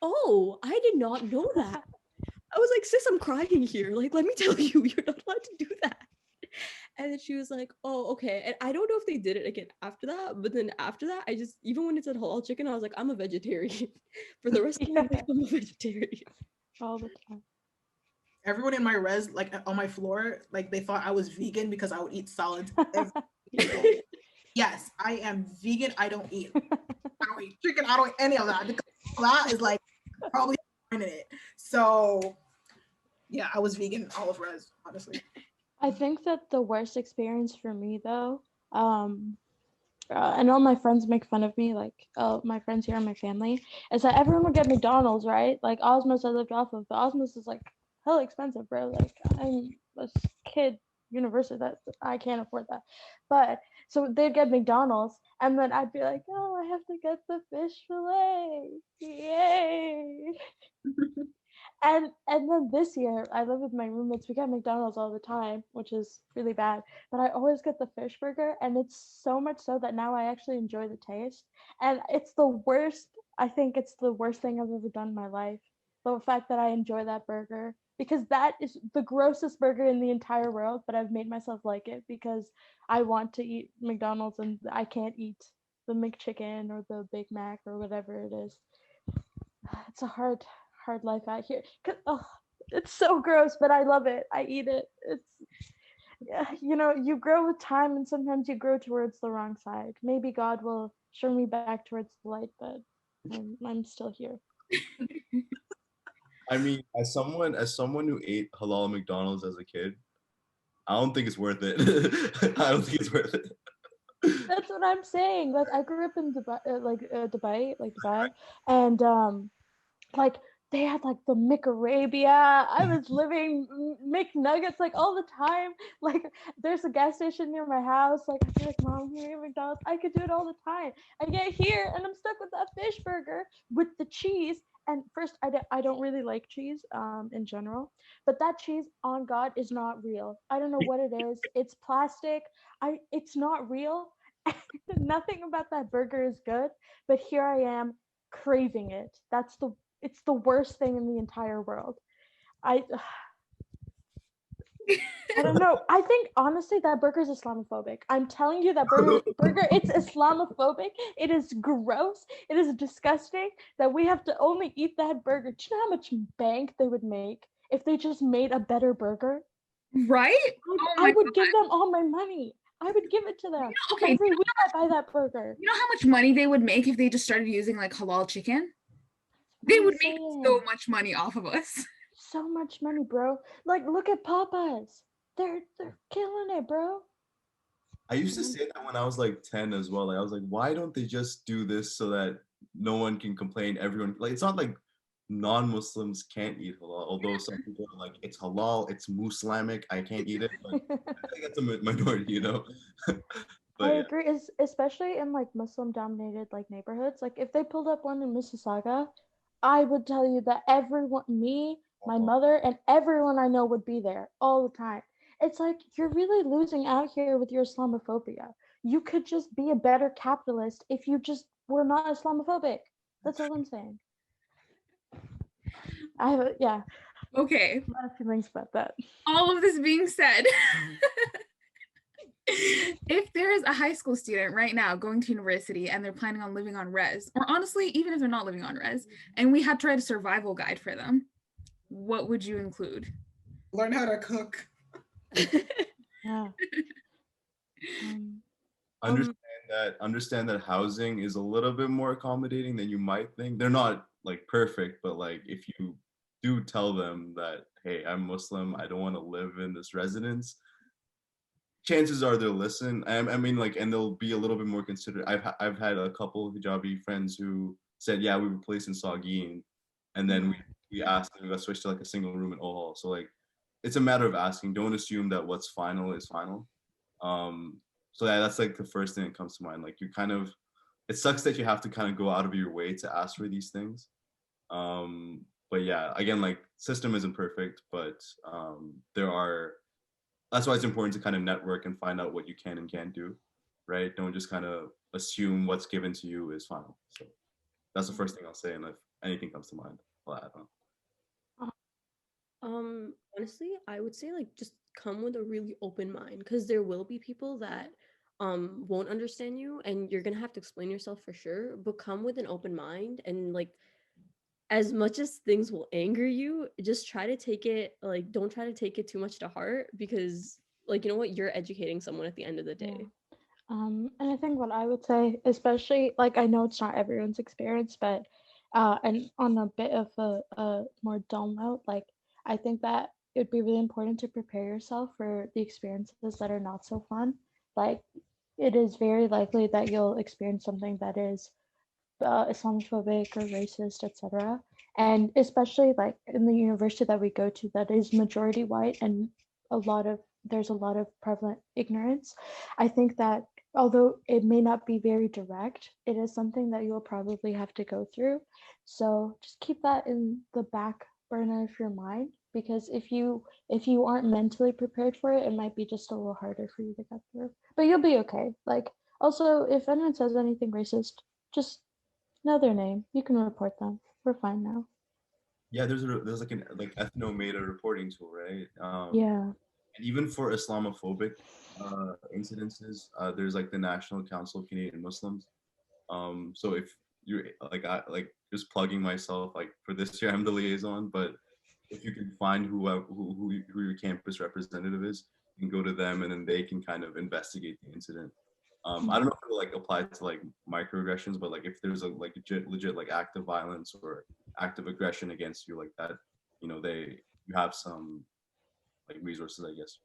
"Oh, I did not know that." I was like, "Sis, I'm crying here. Like, let me tell you, you're not allowed to do that." And then she was like, "Oh, okay." And I don't know if they did it again after that, but then after that, I just, even when it said halal chicken, I was like, I'm a vegetarian. For the rest of my life, I'm a vegetarian. All the time. Everyone in my res, like on my floor, like they thought I was vegan because I would eat salads every day. Yes, I am vegan. I don't eat chicken. I don't eat any of that because that is like probably in it. So yeah, I was vegan all of res, honestly. I think that the worst experience for me though, I know my friends make fun of me, like my friends here and my family, is that everyone would get McDonald's, right? Like Osmos I lived off of, but Osmos is like hella expensive, bro. Like I'm a kid university that I can't afford that. But so they'd get McDonald's and then I'd be like, oh, I have to get the fish fillet. Yay. And then this year I live with my roommates. We get McDonald's all the time, which is really bad. But I always get the fish burger, and it's so much so that now I actually enjoy the taste. And it's the worst. I think it's the worst thing I've ever done in my life. The fact that I enjoy that burger because that is the grossest burger in the entire world, but I've made myself like it because I want to eat McDonald's and I can't eat the McChicken or the Big Mac or whatever it is. It's a hard life out here. Oh, it's so gross, but I love it. I eat it. It's you grow with time, and sometimes you grow towards the wrong side. Maybe God will show me back towards the light, but I'm still here. I mean, as someone who ate halal McDonald's as a kid, I don't think it's worth it. I don't think it's worth it. That's what I'm saying. Like I grew up in Dubai, Dubai, and like they had like the McArabia. I was living McNuggets like all the time. Like there's a gas station near my house. Like I'd be like, Mom, can we get McDonald's? I could do it all the time. I get here and I'm stuck with that fish burger with the cheese. And first, I don't really like cheese in general, but that cheese on God is not real. I don't know what it is. It's plastic. It's not real. Nothing about that burger is good, but here I am craving it. It's the worst thing in the entire world. I I don't know. I think honestly that burger is Islamophobic. I'm telling you that burger it's Islamophobic. It is gross. It is disgusting that we have to only eat that burger. Do you know how much bank they would make if they just made a better burger? Right? I would give them all my money. I would give it to them. Okay. Every week I buy that burger. You know how much money they would make if they just started using like halal chicken? They would make so much money off of us. So much money, bro. Like, look at Popeyes. They're killing it, bro. I used to say that when I was like 10 as well. Like I was like, why don't they just do this so that no one can complain? Everyone, like, it's not like non-Muslims can't eat halal, although some people are like, it's halal, it's Muslimic, I can't eat it, but I think it's a minority, you know. But I yeah. agree, especially in like Muslim dominated like neighborhoods. Like if they pulled up one in Mississauga, I would tell you that everyone, me, my mother, and everyone I know would be there all the time. It's like you're really losing out here with your Islamophobia. You could just be a better capitalist if you just were not Islamophobic. That's all I'm saying. I have yeah, Okay. a lot of feelings about that. All of this being said, if there is a high school student right now going to university and they're planning on living on res, or honestly, even if they're not living on res, and we had to write a survival guide for them, what would you include? Learn how to cook. Yeah. Understand that housing is a little bit more accommodating than you might think. They're not like perfect, but like if you do tell them that, hey, I'm Muslim, I don't want to live in this residence, chances are they'll listen. I mean, like, and they'll be a little bit more considerate. I've had a couple hijabi friends who said, yeah, we were placed in Saugeen, and then we asked and we got switched to like a single room in Ohal. So like, it's a matter of asking. Don't assume that what's final is final. So yeah, that's like the first thing that comes to mind. Like you kind of, it sucks that you have to kind of go out of your way to ask for these things. But yeah, again, like system isn't perfect, but that's why it's important to kind of network and find out what you can and can't do, right? Don't just kind of assume what's given to you is final. So that's the first thing I'll say, and if anything comes to mind, I'll add on. Honestly, I would say like just come with a really open mind, because there will be people that won't understand you, and you're gonna have to explain yourself for sure, but come with an open mind. And like, as much as things will anger you, just try to take it, like, don't try to take it too much to heart, because like, you know what, you're educating someone at the end of the day. And I think what I would say, especially like, I know it's not everyone's experience, but and on a bit of a more dull note, like I think that it would be really important to prepare yourself for the experiences that are not so fun. Like it is very likely that you'll experience something that is Islamophobic or racist, etc. And especially like in the university that we go to, that is majority white, and there's a lot of prevalent ignorance. I think that although it may not be very direct, it is something that you'll probably have to go through. So just keep that in the back burner of your mind, because if you aren't mentally prepared for it, it might be just a little harder for you to get through. But you'll be okay. Like also, if anyone says anything racist, just know their name. You can report them. We're fine now. Yeah, there's like an like ethno-meta reporting tool, right? Yeah. And even for Islamophobic incidences, there's like the National Council of Canadian Muslims. So if you're like just plugging myself, like for this year I'm the liaison, but if you can find who your campus representative is, you can go to them, and then they can kind of investigate the incident. I don't know if it'll like apply to like microaggressions, but like if there's a like legit like act of violence or active aggression against you like that, you know, you have some like resources, I guess.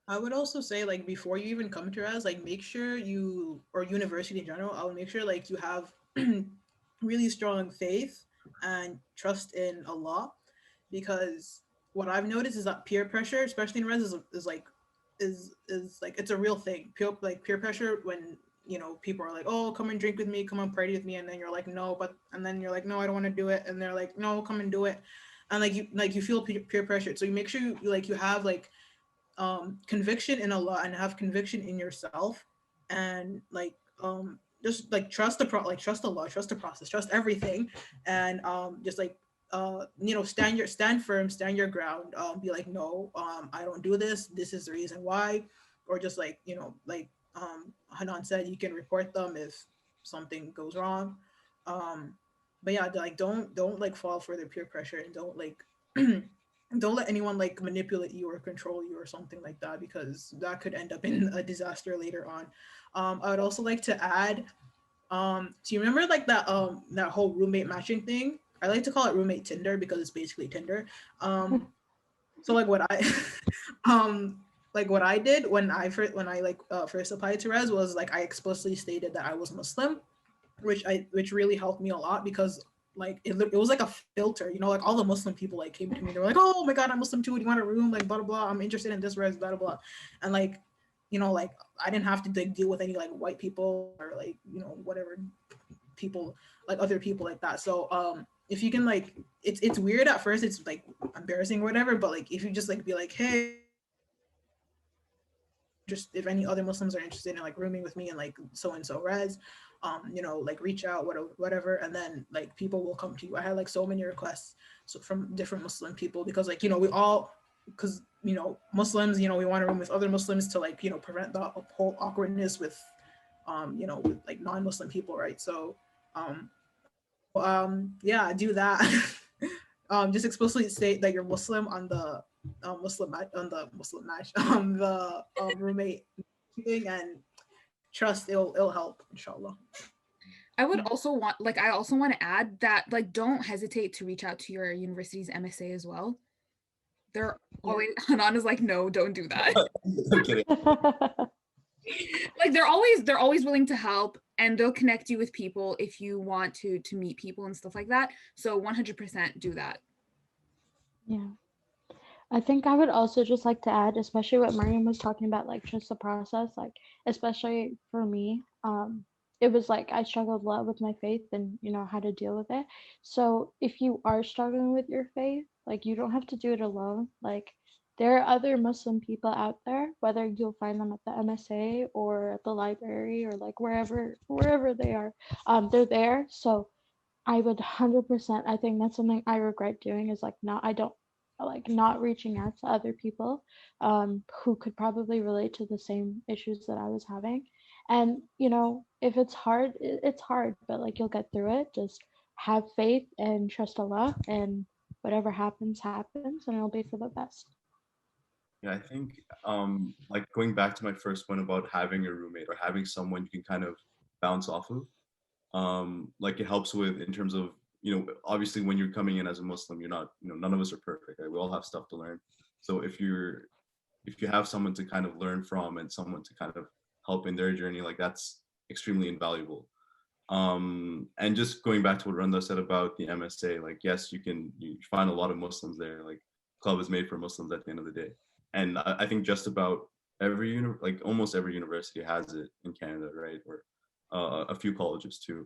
I would also say, like, before you even come to res, like, make sure you, or university in general, I would make sure, like, you have really strong faith and trust in Allah, because what I've noticed is that peer pressure, especially in res, is like, it's a real thing. Peer pressure, when, you know, people are like, oh, come and drink with me, come and party with me, and then you're like, no, and then you're like, no, I don't want to do it, and they're like, no, come and do it, and you feel peer pressure. So you make sure you have like conviction in Allah and have conviction in yourself, and just like trust trust Allah, trust the process, trust everything, and just like stand firm, stand your ground, be like, no, I don't do this, this is the reason why, or just like, Hannan said, you can report them if something goes wrong. But yeah, like don't like fall for their peer pressure, and don't like don't let anyone like manipulate you or control you or something like that, because that could end up in a disaster later on. I would also like to add, do you remember like that whole roommate matching thing? I like to call it roommate Tinder, because it's basically Tinder. So like what I like what I did when I first applied to res was like I explicitly stated that I was Muslim, which really helped me a lot, because like it was like a filter, you know, like all the Muslim people like came to me. They were like, oh my God, I'm Muslim too. Do you want a room? Like blah, blah, blah. I'm interested in this res, blah, blah, blah. And like, you know, like I didn't have to like deal with any like white people or like, you know, whatever people, like other people like that. So if you can like, it's weird at first, it's like embarrassing or whatever, but like if you just like be like, hey, just if any other Muslims are interested in like rooming with me and like so and so res, you know, like reach out, whatever, and then like people will come to you. I had like so many requests from different Muslim people because like, you know, because you know, Muslims, you know, we want to room with other Muslims to like, you know, prevent the whole awkwardness with you know, with like non-Muslim people, right? So yeah, do that. Just explicitly state that you're Muslim on the Muslim match, the roommate thing, and trust it'll help, inshallah. I would also want, like, I also want to add that, like, don't hesitate to reach out to your university's MSA as well. They're always, Hannan is like, no, don't do that. I'm kidding. Like they're always willing to help, and they'll connect you with people if you want to meet people and stuff like that. So 100% do that. Yeah. I think I would also just like to add, especially what Maryam was talking about, like just the process, like especially for me, it was like I struggled a lot with my faith and you know how to deal with it. So if you are struggling with your faith, like you don't have to do it alone. Like there are other Muslim people out there, whether you'll find them at the MSA or at the library or like wherever they are, they're there. So I would 100%. I think that's something I regret doing is like not reaching out to other people who could probably relate to the same issues that I was having. And you know, if it's hard, it's hard, but like you'll get through it. Just have faith and trust Allah, and whatever happens, happens, and it'll be for the best. Yeah, I think like going back to my first one about having a roommate or having someone you can kind of bounce off of, like it helps with in terms of, you know, obviously when you're coming in as a Muslim, you're not, you know, none of us are perfect, right? We all have stuff to learn. So if you have someone to kind of learn from and someone to kind of help in their journey, like that's extremely invaluable. And just going back to what Randa said about the MSA, like yes, you find a lot of Muslims there. Like club is made for Muslims at the end of the day. And I think just about like almost every university has it in Canada, right? Or a few colleges too.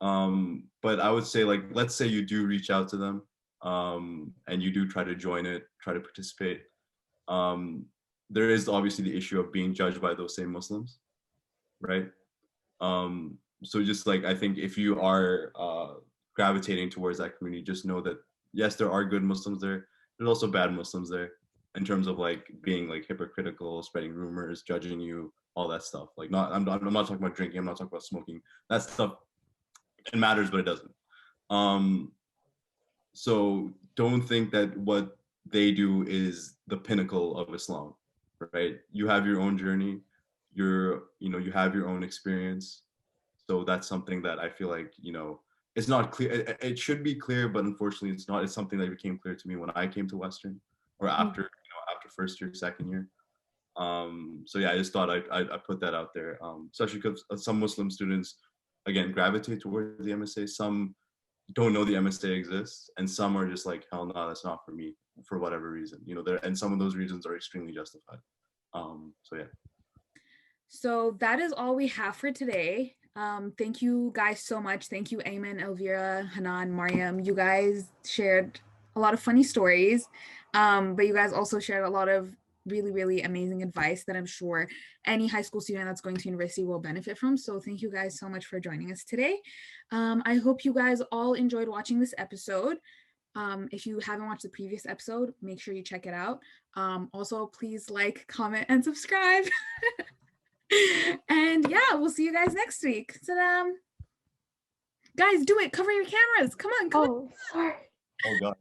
But I would say, like, let's say you do reach out to them, and you do try to join it, try to participate. There is obviously the issue of being judged by those same Muslims, right? So just like, I think if you are gravitating towards that community, just know that yes, there are good Muslims there. There's also bad Muslims there, in terms of like being like hypocritical, spreading rumors, judging you, all that stuff. Like I'm not talking about drinking. I'm not talking about smoking. That stuff, it matters, but it doesn't. So don't think that what they do is the pinnacle of Islam, right? You have your own journey. You have your own experience. So that's something that I feel like, you know, it's not clear. It should be clear, but unfortunately it's not. It's something that became clear to me when I came to Western, or after first year, second year. So yeah, I just thought I put that out there, especially because some Muslim students, again, gravitate towards the MSA. Some don't know the MSA exists, and some are just like, hell no, that's not for me, for whatever reason. You know, and some of those reasons are extremely justified. So yeah. So that is all we have for today. Thank you guys so much. Thank you, Ayman, Elvira, Hannan, Maryam. You guys shared a lot of funny stories, but you guys also shared a lot of really, really amazing advice that I'm sure any high school student that's going to university will benefit from. So thank you guys so much for joining us today. I hope you guys all enjoyed watching this episode. If you haven't watched the previous episode, make sure you check it out. Also, please like, comment, and subscribe. And yeah, we'll see you guys next week. So, guys, do it. Cover your cameras. Come on. Oh, sorry. Oh God.